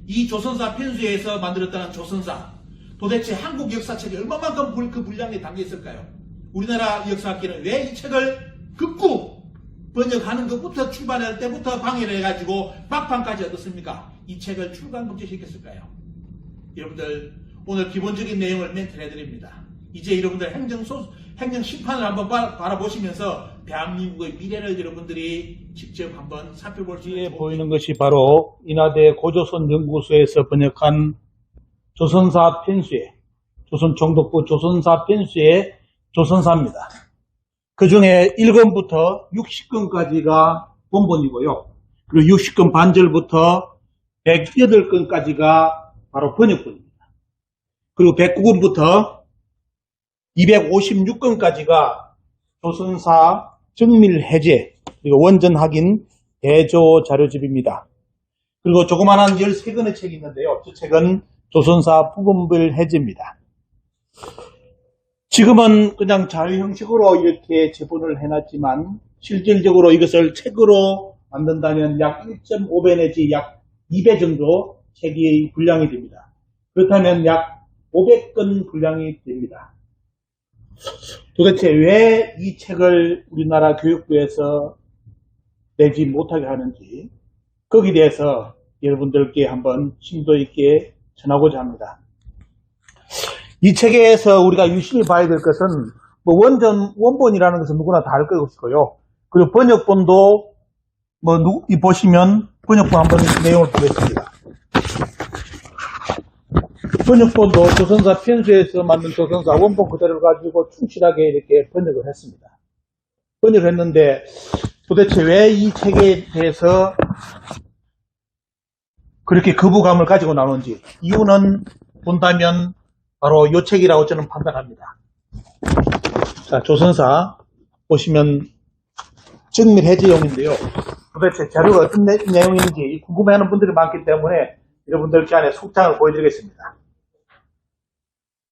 이 조선사 편수에서 만들었다는 조선사, 도대체 한국 역사책이 얼마만큼 그 분량에 담겨 있을까요? 우리나라 역사학계는 왜 이 책을 극구 번역하는 것부터 출발할 때부터 방해를 해가지고 막판까지 어떻습니까? 이 책을 출간금지시켰을까요? 여러분들 오늘 기본적인 내용을 멘트를 해드립니다. 이제 여러분들 행정심판을 한번 바라보시면서 대한민국의 미래를 여러분들이 직접 한번 살펴볼 수 뒤에 있는 보이는 것이 바로 인하대 고조선 연구소에서 번역한 조선사 편수의 조선총독부 조선사 편수의 조선사입니다. 그 중에 1권부터 60권까지가 원본이고요. 그리고 60권 반절부터 108권까지가 바로 번역본입니다. 그리고 109권부터 256권까지가 조선사 정밀 해제, 그리고 원전 확인 대조 자료집입니다. 그리고 조그만한 13권의 책이 있는데요. 저 책은 조선사 부분별 해제입니다. 지금은 그냥 자료 형식으로 이렇게 제본을 해놨지만 실질적으로 이것을 책으로 만든다면 약 1.5배 내지 약 2배 정도 책이 분량이 됩니다. 그렇다면 약 500권 분량이 됩니다. 도대체 왜 이 책을 우리나라 교육부에서 내지 못하게 하는지 거기에 대해서 여러분들께 한번 심도 있게 전하고자 합니다. 이 책에서 우리가 유심히 봐야 될 것은 뭐 원본이라는 것은 누구나 다 알 것이고요. 그리고 번역본도 이 보시면 번역본 한번 내용을 보겠습니다. 번역본도 조선사 편수에서 만든 조선사 원본 그대로를 가지고 충실하게 이렇게 번역을 했습니다. 번역을 했는데 도대체 왜 이 책에 대해서 그렇게 거부감을 가지고 나오는지 이유는 본다면 바로 이 책이라고 저는 판단합니다. 자, 조선사 보시면 정밀 해제용인데요. 도대체 자료가 어떤 내용인지 궁금해하는 분들이 많기 때문에 여러분들께 안에 속장을 보여드리겠습니다.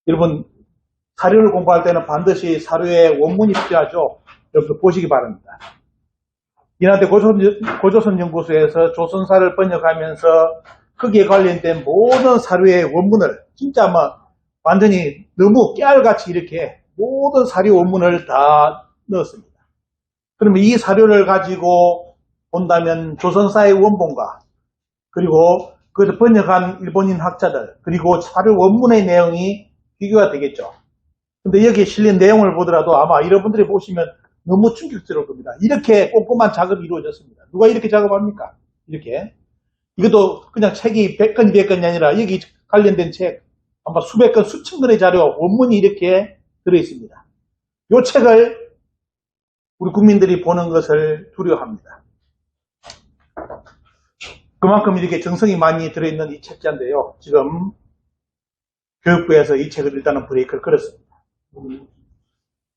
여러분 사료를 공부할 때는 반드시 사료에 원문이 필요하죠. 여러분들 보시기 바랍니다. 인하대 고조선 연구소에서 조선사를 번역하면서 거기에 관련된 모든 사료의 원문을 진짜 완전히 너무 깨알같이 이렇게 모든 사료 원문을 다 넣었습니다. 그러면 이 사료를 가지고 본다면 조선사의 원본과 그리고 그것을 번역한 일본인 학자들 그리고 사료 원문의 내용이 비교가 되겠죠. 근데 여기에 실린 내용을 보더라도 아마 여러분들이 보시면 너무 충격스러울 겁니다. 이렇게 꼼꼼한 작업이 이루어졌습니다. 누가 이렇게 작업합니까? 이렇게. 이것도 그냥 책이 100건, 200건이 아니라 여기 관련된 책 아마 수백 건, 수천 건의 자료, 원문이 이렇게 들어있습니다. 이 책을 우리 국민들이 보는 것을 두려워합니다. 그만큼 이렇게 정성이 많이 들어있는 이 책자인데요. 지금 교육부에서 이 책을 일단은 브레이크를 걸었습니다.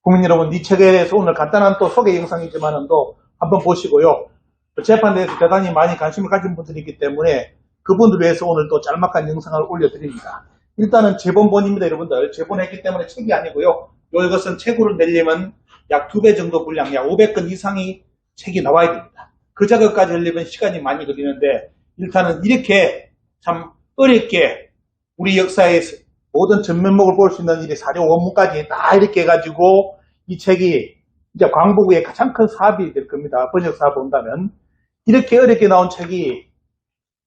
국민 여러분, 이 책에 대해서 오늘 간단한 또 소개 영상이지만은 또 한번 보시고요. 재판에 대해서 대단히 많이 관심을 가진 분들이 있기 때문에 그분들 위해서 오늘 또 짤막한 영상을 올려드립니다. 일단은 제본본입니다, 여러분들. 제본했기 때문에 책이 아니고요. 이것은 책으로 내려면 약 2배 정도 분량, 약 500건 이상이 책이 나와야 됩니다. 그 작업까지 하려면 시간이 많이 걸리는데 일단은 이렇게 참 어렵게 우리 역사의 모든 전면목을 볼 수 있는 이 사료 원문까지 다 이렇게 해가지고 이 책이 이제 광복의 가장 큰 사업이 될 겁니다. 번역 사업 본다면. 이렇게 어렵게 나온 책이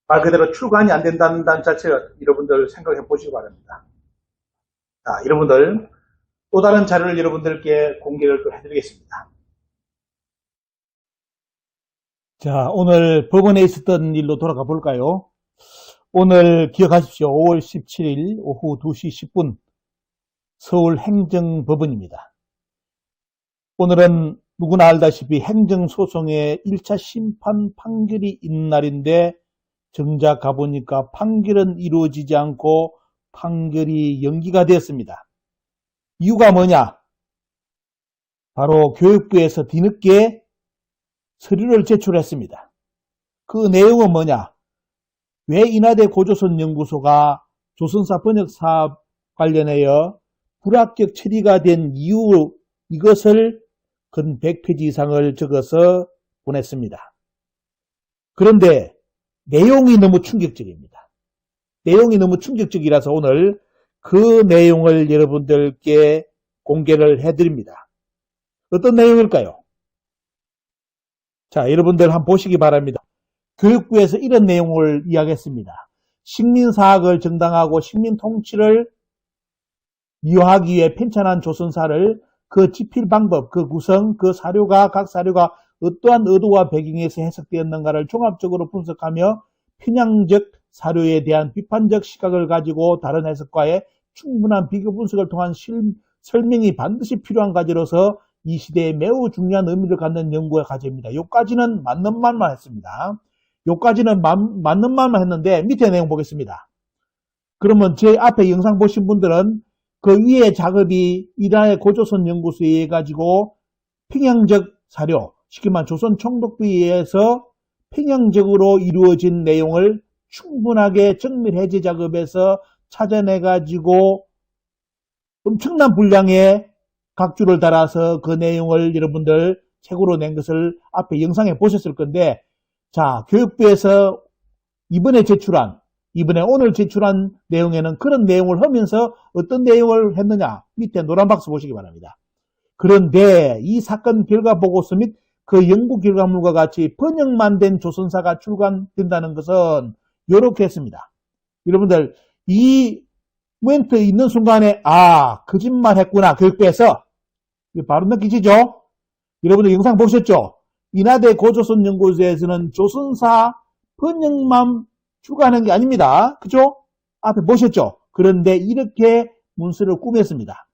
말 그대로 출간이 안 된다는 자체를 여러분들 생각해 보시기 바랍니다. 자, 여러분들 또 다른 자료를 여러분들께 공개를 또 해드리겠습니다. 자, 오늘 법원에 있었던 일로 돌아가 볼까요? 오늘 기억하십시오. 5월 17일 오후 2시 10분 서울행정법원입니다. 오늘은 누구나 알다시피 행정소송의 1차 심판 판결이 있는 날인데 정작 가보니까 판결은 이루어지지 않고 판결이 연기가 되었습니다. 이유가 뭐냐? 바로 교육부에서 뒤늦게 서류를 제출했습니다. 그 내용은 뭐냐? 왜 인하대 고조선 연구소가 조선사 번역 사업 관련하여 불합격 처리가 된 이유 이것을 근 100페이지 이상을 적어서 보냈습니다. 그런데 내용이 너무 충격적입니다. 내용이 너무 충격적이라서 오늘 그 내용을 여러분들께 공개를 해드립니다. 어떤 내용일까요? 자, 여러분들 한번 보시기 바랍니다. 교육부에서 이런 내용을 이야기했습니다. 식민사학을 정당하고 식민통치를 이용하기 위해 편찬한 조선사를 그 집필 방법, 그 구성, 그 사료가 각 사료가 어떠한 의도와 배경에서 해석되었는가를 종합적으로 분석하며 편향적 사료에 대한 비판적 시각을 가지고 다른 해석과의 충분한 비교 분석을 통한 설명이 반드시 필요한 과제로서 이 시대에 매우 중요한 의미를 갖는 연구의 과제입니다. 요까지는 맞는 말만 했습니다. 요까지는 맞는 말만 했는데 밑에 내용 보겠습니다. 그러면 제 앞에 영상 보신 분들은 그 위에 작업이 이란의 고조선 연구소에 해가지고 평양적 사료, 쉽게 말하면 조선 총독부에 의해서 평양적으로 이루어진 내용을 충분하게 정밀 해제 작업에서 찾아내가지고 엄청난 분량의 각주를 달아서 그 내용을 여러분들 책으로 낸 것을 앞에 영상에 보셨을 건데, 자, 교육부에서 이번에 오늘 제출한 내용에는 그런 내용을 하면서 어떤 내용을 했느냐, 밑에 노란 박스 보시기 바랍니다. 그런데 이 사건 결과 보고서 및 그 연구 결과물과 같이 번역만 된 조선사가 출간된다는 것은 이렇게 했습니다. 여러분들 이 멘트 있는 순간에 거짓말 했구나, 교육부에서 바로 느끼시죠? 여러분들 영상 보셨죠? 인하대 고조선 연구소에서는 조선사 번역만 출간한 게 아닙니다. 그죠? 앞에 보셨죠? 그런데 이렇게 문서를 꾸몄습니다.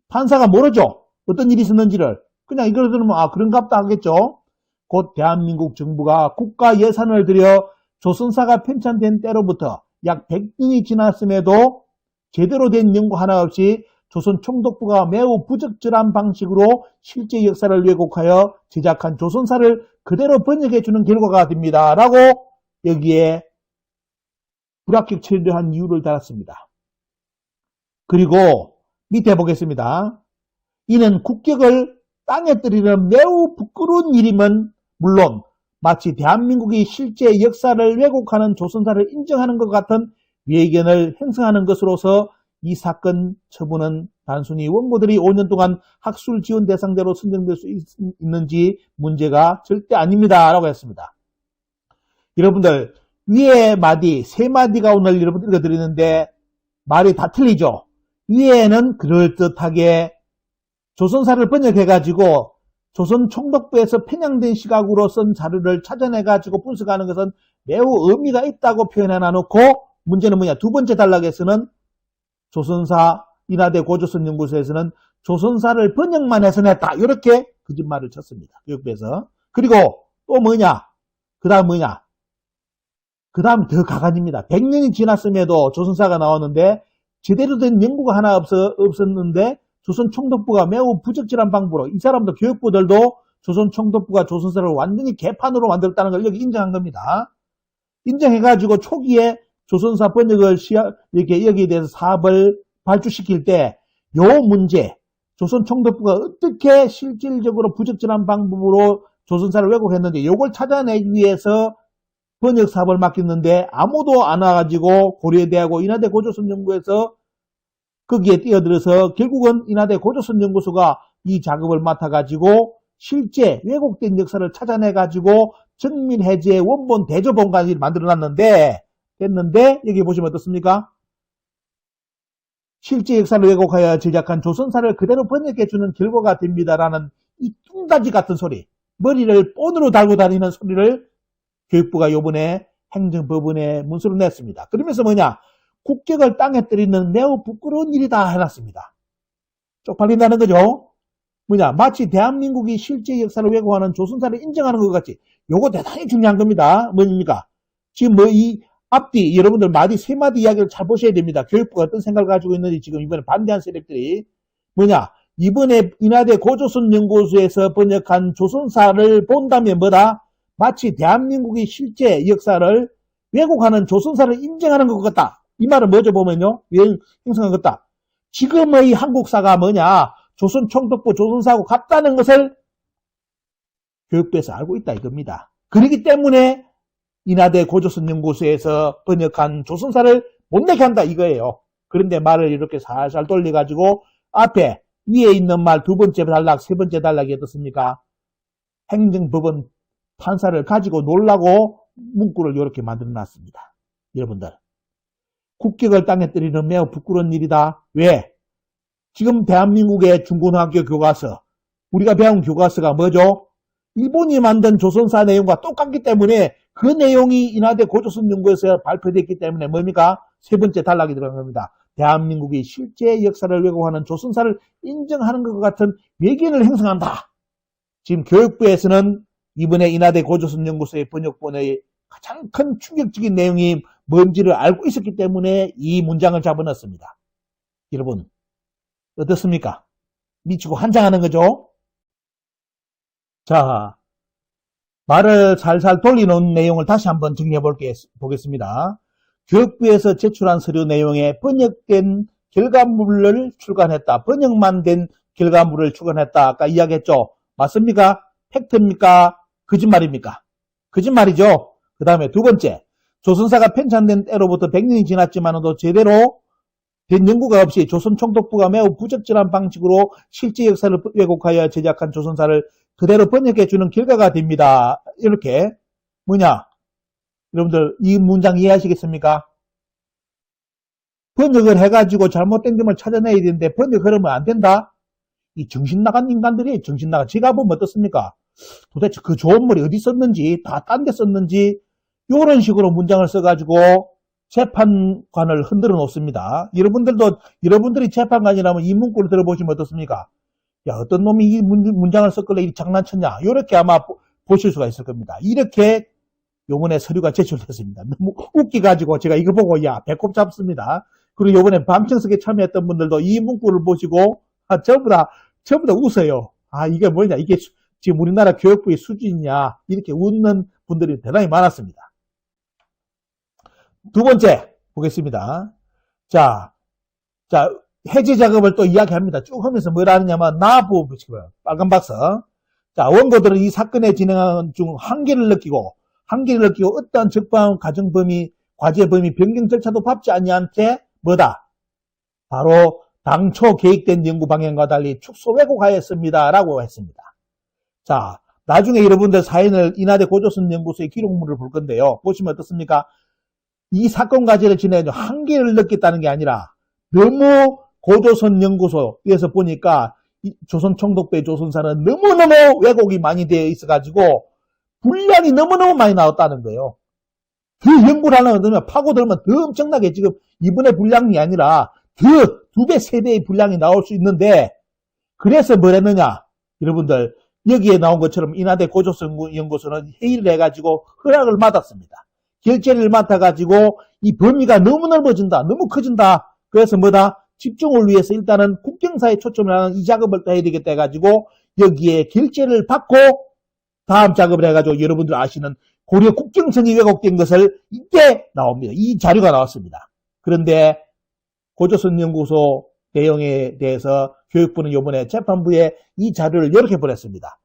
판사가 모르죠? 어떤 일이 있었는지를. 그냥 이걸 들으면 그런갑다 하겠죠? 곧 대한민국 정부가 국가 예산을 들여 조선사가 편찬된 때로부터 약 100년이 지났음에도 제대로 된 연구 하나 없이 조선 총독부가 매우 부적절한 방식으로 실제 역사를 왜곡하여 제작한 조선사를 그대로 번역해 주는 결과가 됩니다. 라고 여기에 불합격 처리를 한 이유를 달았습니다. 그리고 밑에 보겠습니다. 이는 국격을 땅에 떨이는 매우 부끄러운 일임은 물론 마치 대한민국이 실제 역사를 왜곡하는 조선사를 인정하는 것 같은 외견을 형성하는 것으로서 이 사건 처분은 단순히 원고들이 5년 동안 학술 지원 대상자로 선정될 수 있는지 문제가 절대 아닙니다. 라고 했습니다. 여러분들 위에 마디, 세 마디가 오늘 여러분 읽어드리는데 말이 다 틀리죠? 위에는 그럴듯하게 조선사를 번역해가지고 조선 총독부에서 편향된 시각으로 쓴 자료를 찾아내가지고 분석하는 것은 매우 의미가 있다고 표현해놔놓고 문제는 뭐냐? 두 번째 단락에서는 조선사 인하대 고조선 연구소에서는 조선사를 번역만 해서 냈다. 이렇게 거짓말을 쳤습니다. 교육부에서. 그리고 또 뭐냐? 그 다음 뭐냐? 그 다음 더 가관입니다. 100년이 지났음에도 조선사가 나왔는데 제대로 된 연구가 하나 없었는데 조선 총독부가 매우 부적절한 방법으로 이 사람도 교육부들도 조선 총독부가 조선사를 완전히 개판으로 만들었다는 걸 여기 인정한 겁니다. 인정해가지고 초기에 조선사 번역을 이렇게 여기에 대해서 사업을 발주시킬 때 요 문제, 조선 총독부가 어떻게 실질적으로 부적절한 방법으로 조선사를 왜곡했는지 요걸 찾아내기 위해서 번역 사업을 맡겼는데 아무도 안 와가지고 고려대하고 인하대 고조선 연구에서 거기에 뛰어들어서 결국은 인하대 고조선 연구소가 이 작업을 맡아가지고 실제 왜곡된 역사를 찾아내가지고 정밀 해제 원본 대조본까지 만들어놨는데 됐는데 여기 보시면 어떻습니까? 실제 역사를 왜곡하여 제작한 조선사를 그대로 번역해주는 결과가 됩니다라는 이 뚱다지 같은 소리, 머리를 본으로 달고 다니는 소리를 교육부가 요번에 행정법원에 문서를 냈습니다. 그러면서 뭐냐? 국격을 땅에 떨이는 매우 부끄러운 일이다 해놨습니다. 쪽팔린다는 거죠. 뭐냐? 마치 대한민국이 실제 역사를 왜곡하는 조선사를 인정하는 것 같이. 요거 대단히 중요한 겁니다. 뭐입니까? 지금 이 앞뒤 여러분들 세 마디 이야기를 잘 보셔야 됩니다. 교육부가 어떤 생각을 가지고 있는지 지금 이번에 반대한 세력들이 뭐냐? 이번에 인하대 고조선 연구소에서 번역한 조선사를 본다면 뭐다? 마치 대한민국이 실제 역사를 왜곡하는 조선사를 인정하는 것 같다. 이 말은 뭐죠 보면요? 왜 형성한 것 같다? 지금의 한국사가 뭐냐? 조선 총독부 조선사하고 같다는 것을 교육부에서 알고 있다 이겁니다. 그렇기 때문에 인하대 고조선 연구소에서 번역한 조선사를 못 내게 한다 이거예요. 그런데 말을 이렇게 살살 돌려가지고 앞에 위에 있는 말 두 번째 단락, 세 번째 단락이 어떻습니까? 행정법원 판사를 가지고 놀라고 문구를 이렇게 만들어 놨습니다. 여러분들. 국격을 땅에 때리는 매우 부끄러운 일이다. 왜? 지금 대한민국의 중고등학교 교과서, 우리가 배운 교과서가 뭐죠? 일본이 만든 조선사 내용과 똑같기 때문에 그 내용이 인하대 고조선 연구에서 발표됐기 때문에 뭡니까? 세 번째 단락이 들어간 겁니다. 대한민국이 실제 역사를 왜곡하는 조선사를 인정하는 것 같은 외견을 행성한다. 지금 교육부에서는 이번에 인하대 고조선 연구소의 번역본의 가장 큰 충격적인 내용이 뭔지를 알고 있었기 때문에 이 문장을 잡아넣었습니다. 여러분 어떻습니까? 미치고 환장하는 거죠? 자, 말을 살살 돌리는 내용을 다시 한번 정리해 보겠습니다. 교육부에서 제출한 서류 내용에 번역된 결과물을 출간했다. 번역만 된 결과물을 출간했다. 아까 이야기했죠? 맞습니까? 팩트입니까? 거짓말입니까? 거짓말이죠. 그 다음에 두 번째, 조선사가 편찬된 때로부터 100년이 지났지만도 제대로 된 연구가 없이 조선총독부가 매우 부적절한 방식으로 실제 역사를 왜곡하여 제작한 조선사를 그대로 번역해주는 결과가 됩니다. 이렇게 뭐냐? 여러분들 이 문장 이해하시겠습니까? 번역을 해가지고 잘못된 점을 찾아내야 되는데 번역하려면 안 된다? 이 정신 나간 인간들이 정신 나간. 제가 보면 어떻습니까? 도대체 그 좋은 말이 어디 썼는지, 다 딴 데 썼는지, 이런 식으로 문장을 써가지고 재판관을 흔들어 놓습니다. 여러분들이 재판관이라면 이 문구를 들어보시면 어떻습니까? 야, 어떤 놈이 이 문장을 썼길래 이 장난쳤냐? 이렇게 아마 보실 수가 있을 겁니다. 이렇게 요번에 서류가 제출됐습니다. 너무 웃기가지고 제가 이거 보고 야, 배꼽 잡습니다. 그리고 요번에 방청석에 참여했던 분들도 이 문구를 보시고 전부 다 웃어요. 아, 이게 뭐냐? 이게 지금 우리나라 교육부의 수준이냐? 이렇게 웃는 분들이 대단히 많았습니다. 두 번째 보겠습니다. 자, 해제 작업을 또 이야기합니다. 쭉 하면서 뭘 하느냐면 나부 빨간 박스. 자, 원고들은 이 사건의 진행 중 한계를 느끼고 어떠한 적방 과정 범위, 과제 범위 변경 절차도 밟지 않은 채 뭐다? 바로 당초 계획된 연구 방향과 달리 축소 왜곡하였습니다. 라고 했습니다. 자, 나중에 여러분들 사연을 인하대 고조선 연구소의 기록물을 볼 건데요. 보시면 어떻습니까? 이 사건 과제를 진행해 한계를 느꼈다는 게 아니라 너무 고조선 연구소에서 보니까 조선총독부의 조선사는 너무너무 왜곡이 많이 되어 있어가지고 분량이 너무너무 많이 나왔다는 거예요. 그 연구를 하려면 파고들면 더 엄청나게 지금 이번에 분량이 아니라 더 2배, 3배의 분량이 나올 수 있는데 그래서 뭘 했느냐? 여러분들 여기에 나온 것처럼 인하대 고조선 연구소는 회의를 해가지고 허락을 받았습니다. 결재를 맡아가지고 이 범위가 너무 넓어진다. 너무 커진다. 그래서 뭐다? 집중을 위해서 일단은 국경사에 초점을 하는 이 작업을 또 해야 되겠다 해가지고 여기에 결재를 받고 다음 작업을 해가지고 여러분들 아시는 고려 국경선이 왜곡된 것을 이때 나옵니다. 이 자료가 나왔습니다. 그런데 고조선 연구소 내용에 대해서 교육부는 이번에 재판부에 이 자료를 이렇게 보냈습니다.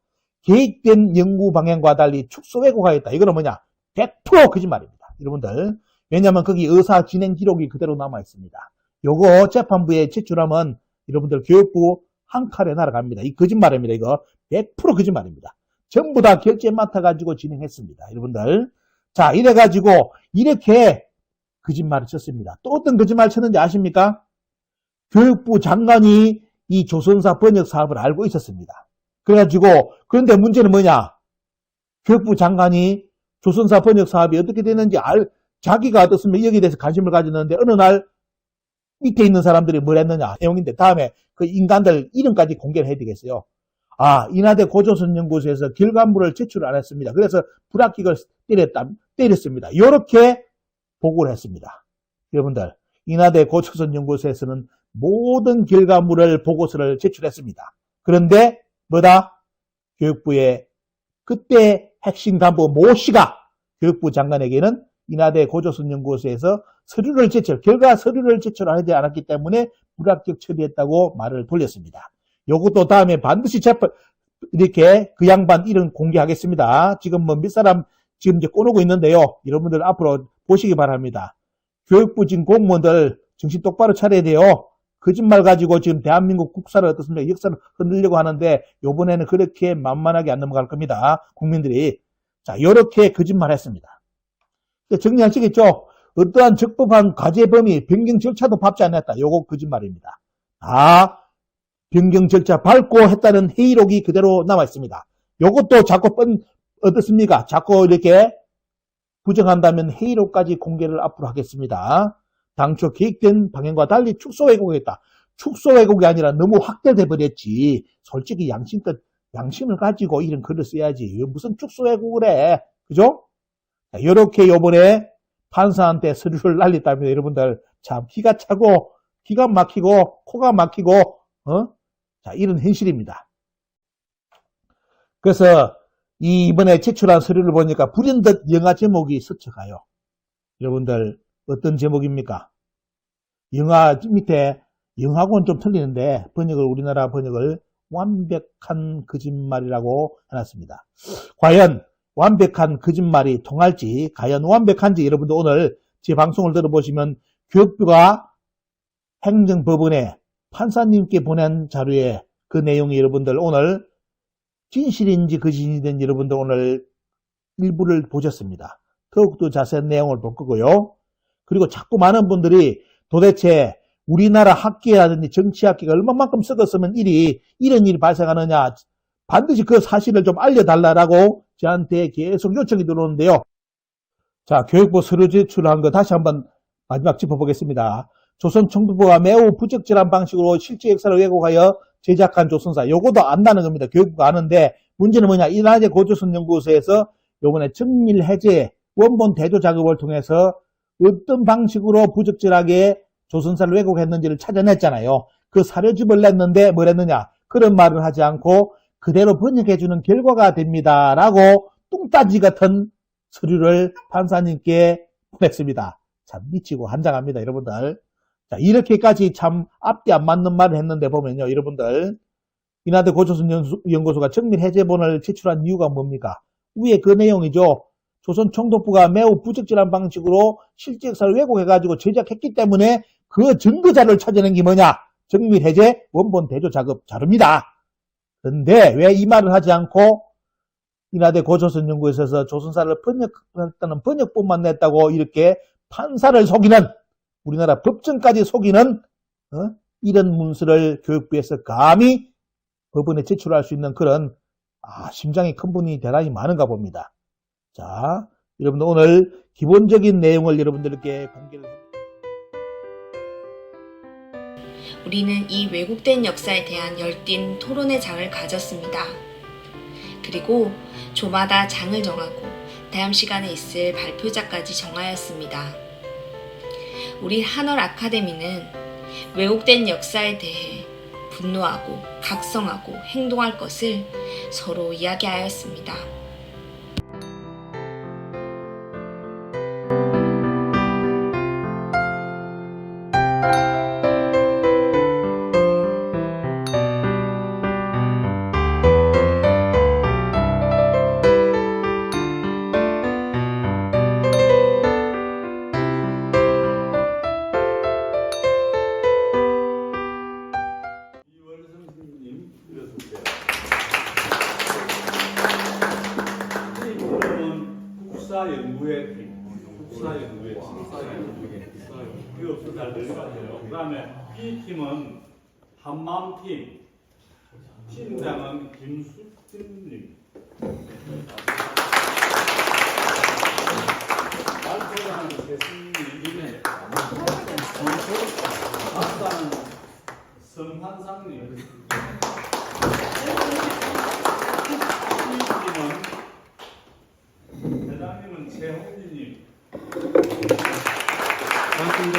계획된 연구 방향과 달리 축소 왜곡하였다. 이거는 뭐냐? 100% 거짓말입니다. 여러분들. 왜냐하면 거기 의사 진행 기록이 그대로 남아 있습니다. 요거 재판부에 제출하면 여러분들 교육부 한 칼에 날아갑니다. 이 거짓말입니다. 이거 100% 거짓말입니다. 전부 다 결제 맡아가지고 진행했습니다. 여러분들. 자, 이래가지고 이렇게 거짓말을 쳤습니다. 또 어떤 거짓말 쳤는지 아십니까? 교육부 장관이 이 조선사 번역 사업을 알고 있었습니다. 그래가지고 그런데 문제는 뭐냐? 교육부 장관이 조선사 번역 사업이 어떻게 되는지 자기가 어떻습니까? 여기에 대해서 관심을 가졌는데 어느 날 밑에 있는 사람들이 뭘 했느냐 내용인데 다음에 그 인간들 이름까지 공개를 해야 되겠어요. 아, 인하대 고조선 연구소에서 결과물을 제출 안 했습니다. 그래서 불합격을 때렸습니다. 이렇게 보고를 했습니다. 여러분들, 인하대 고조선 연구소에서는 모든 결과물을 보고서를 제출했습니다. 그런데 뭐다? 교육부의 그때 핵심 간부 모 씨가 교육부 장관에게는 인하대 고조선 연구소에서 결과 서류를 제출하지 않았기 때문에 불합격 처리했다고 말을 돌렸습니다. 요것도 다음에 반드시 이렇게 그 양반 이름 공개하겠습니다. 지금 뭐 몇 사람 지금 이제 꺼놓고 있는데요. 여러분들 앞으로 보시기 바랍니다. 교육부 지금 공무원들 정신 똑바로 차려야 돼요. 거짓말 가지고 지금 대한민국 국사를 어떻습니까? 역사를 흔들려고 하는데 요번에는 그렇게 만만하게 안 넘어갈 겁니다. 국민들이. 자, 이렇게 거짓말 했습니다. 정리하시겠죠? 어떠한 적법한 과제 범위, 변경 절차도 밟지 않았다. 요거 거짓말입니다. 변경 절차 밟고 했다는 회의록이 그대로 남아 있습니다. 요것도 자꾸 어떻습니까? 자꾸 이렇게 부정한다면 회의록까지 공개를 앞으로 하겠습니다. 당초 계획된 방향과 달리 축소 왜곡했다. 축소 왜곡이 아니라 너무 확대돼 버렸지. 솔직히 양심을 가지고 이런 글을 써야지. 무슨 축소 왜곡을 해. 그죠? 이렇게 요번에 판사한테 서류를 날렸다면 여러분들 참 기가 차고 기가 막히고 코가 막히고 자, 이런 현실입니다. 그래서 이번에 제출한 서류를 보니까 불현듯 영화 제목이 스쳐가요. 여러분들 어떤 제목입니까? 영화 밑에 영화하고는 좀 틀리는데 우리나라 번역을 완벽한 거짓말이라고 해놨습니다. 과연 완벽한 거짓말이 통할지, 과연 완벽한지 여러분들 오늘 제 방송을 들어보시면 교육부가 행정법원에 판사님께 보낸 자료에 그 내용이 여러분들 오늘 진실인지 거짓인지 여러분들 오늘 일부를 보셨습니다. 더욱더 자세한 내용을 볼 거고요. 그리고 자꾸 많은 분들이 도대체 우리나라 학계라든지 정치학계가 얼마만큼 썩었으면 이런 일이 발생하느냐, 반드시 그 사실을 좀 알려달라고 저한테 계속 요청이 들어오는데요. 자, 교육부 서류 제출한 거 다시 한번 마지막 짚어보겠습니다. 조선총독부가 매우 부적절한 방식으로 실제 역사를 왜곡하여 제작한 조선사. 요거도 안다는 겁니다. 교육부가 아는데 문제는 뭐냐. 이나제 고조선연구소에서 요번에 정밀해제 원본 대조 작업을 통해서 어떤 방식으로 부적절하게 조선사를 왜곡했는지를 찾아냈잖아요. 그 사료집을 냈는데 뭘 했느냐. 그런 말을 하지 않고 그대로 번역해주는 결과가 됩니다. 라고 뚱따지 같은 서류를 판사님께 보냈습니다. 참 미치고 한장합니다. 여러분들. 자, 이렇게까지 참 앞뒤 안 맞는 말을 했는데 보면요. 여러분들. 이나대 고조선연구소가 정밀해제본을 제출한 이유가 뭡니까? 위에 그 내용이죠. 조선 총독부가 매우 부적절한 방식으로 실제 역사를 왜곡해가지고 제작했기 때문에 그 증거 자료를 찾아낸 게 뭐냐? 정밀해제 원본 대조 작업 자료입니다. 그런데 왜 이 말을 하지 않고 이나대 고조선연구소에서 조선사를 번역했다는 번역본만 냈다고 이렇게 판사를 속이는 우리나라 법정까지 속이는 이런 문서를 교육부에서 감히 법원에 제출할 수 있는 그런 심장이 큰 분이 대단히 많은가 봅니다. 자, 여러분들 오늘 기본적인 내용을 여러분들께 공개를 합니다. 우리는 이 왜곡된 역사에 대한 열띤 토론의 장을 가졌습니다. 그리고 조마다 장을 정하고 다음 시간에 있을 발표자까지 정하였습니다. 우리 한월 아카데미는 왜곡된 역사에 대해 분노하고 각성하고 행동할 것을 서로 이야기하였습니다. 국사연구의 팀, 이거 없어 잘 들리거든요. 그 다음에 이 팀은 한마음팀, 팀장은 김수진님. 발표자는 최승님, 박사는 성환상님. 대장님은 최홍진님. 반갑습니다.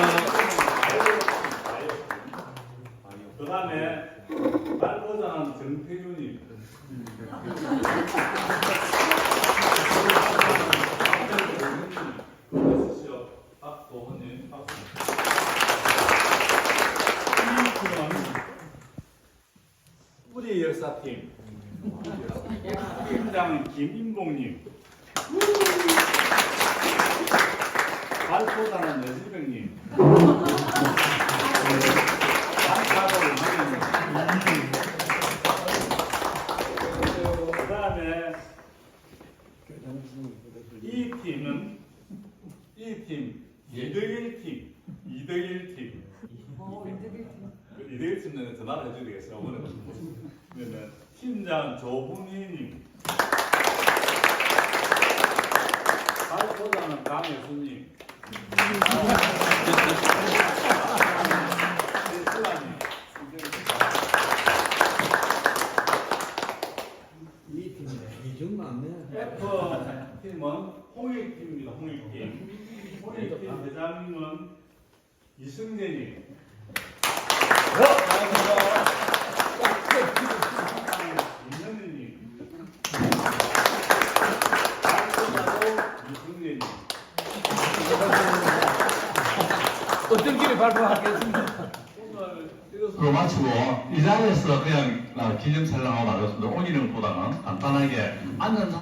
그 다음에 발표자는 정태윤님. 박도훈님. 우리 역사팀. 팀장은 김인봉님. 발표자는 내지병님. 그 다음에 되어 있으면 전화를 해줘야 되겠어요. 그러면 팀장 조훈희님, 발포자는 강혜수님, 최수아님, F 팀은 홍익팀입니다. 홍익팀. 홍익팀 회장님은 이승재님. 이현희님. 이승재님. 어떤 길에 발표하겠습니다. 그거 마치고 이 자리에서 그냥 기념 촬영하고 나갔습니다. 올리는 것보다는 간단하게 앉은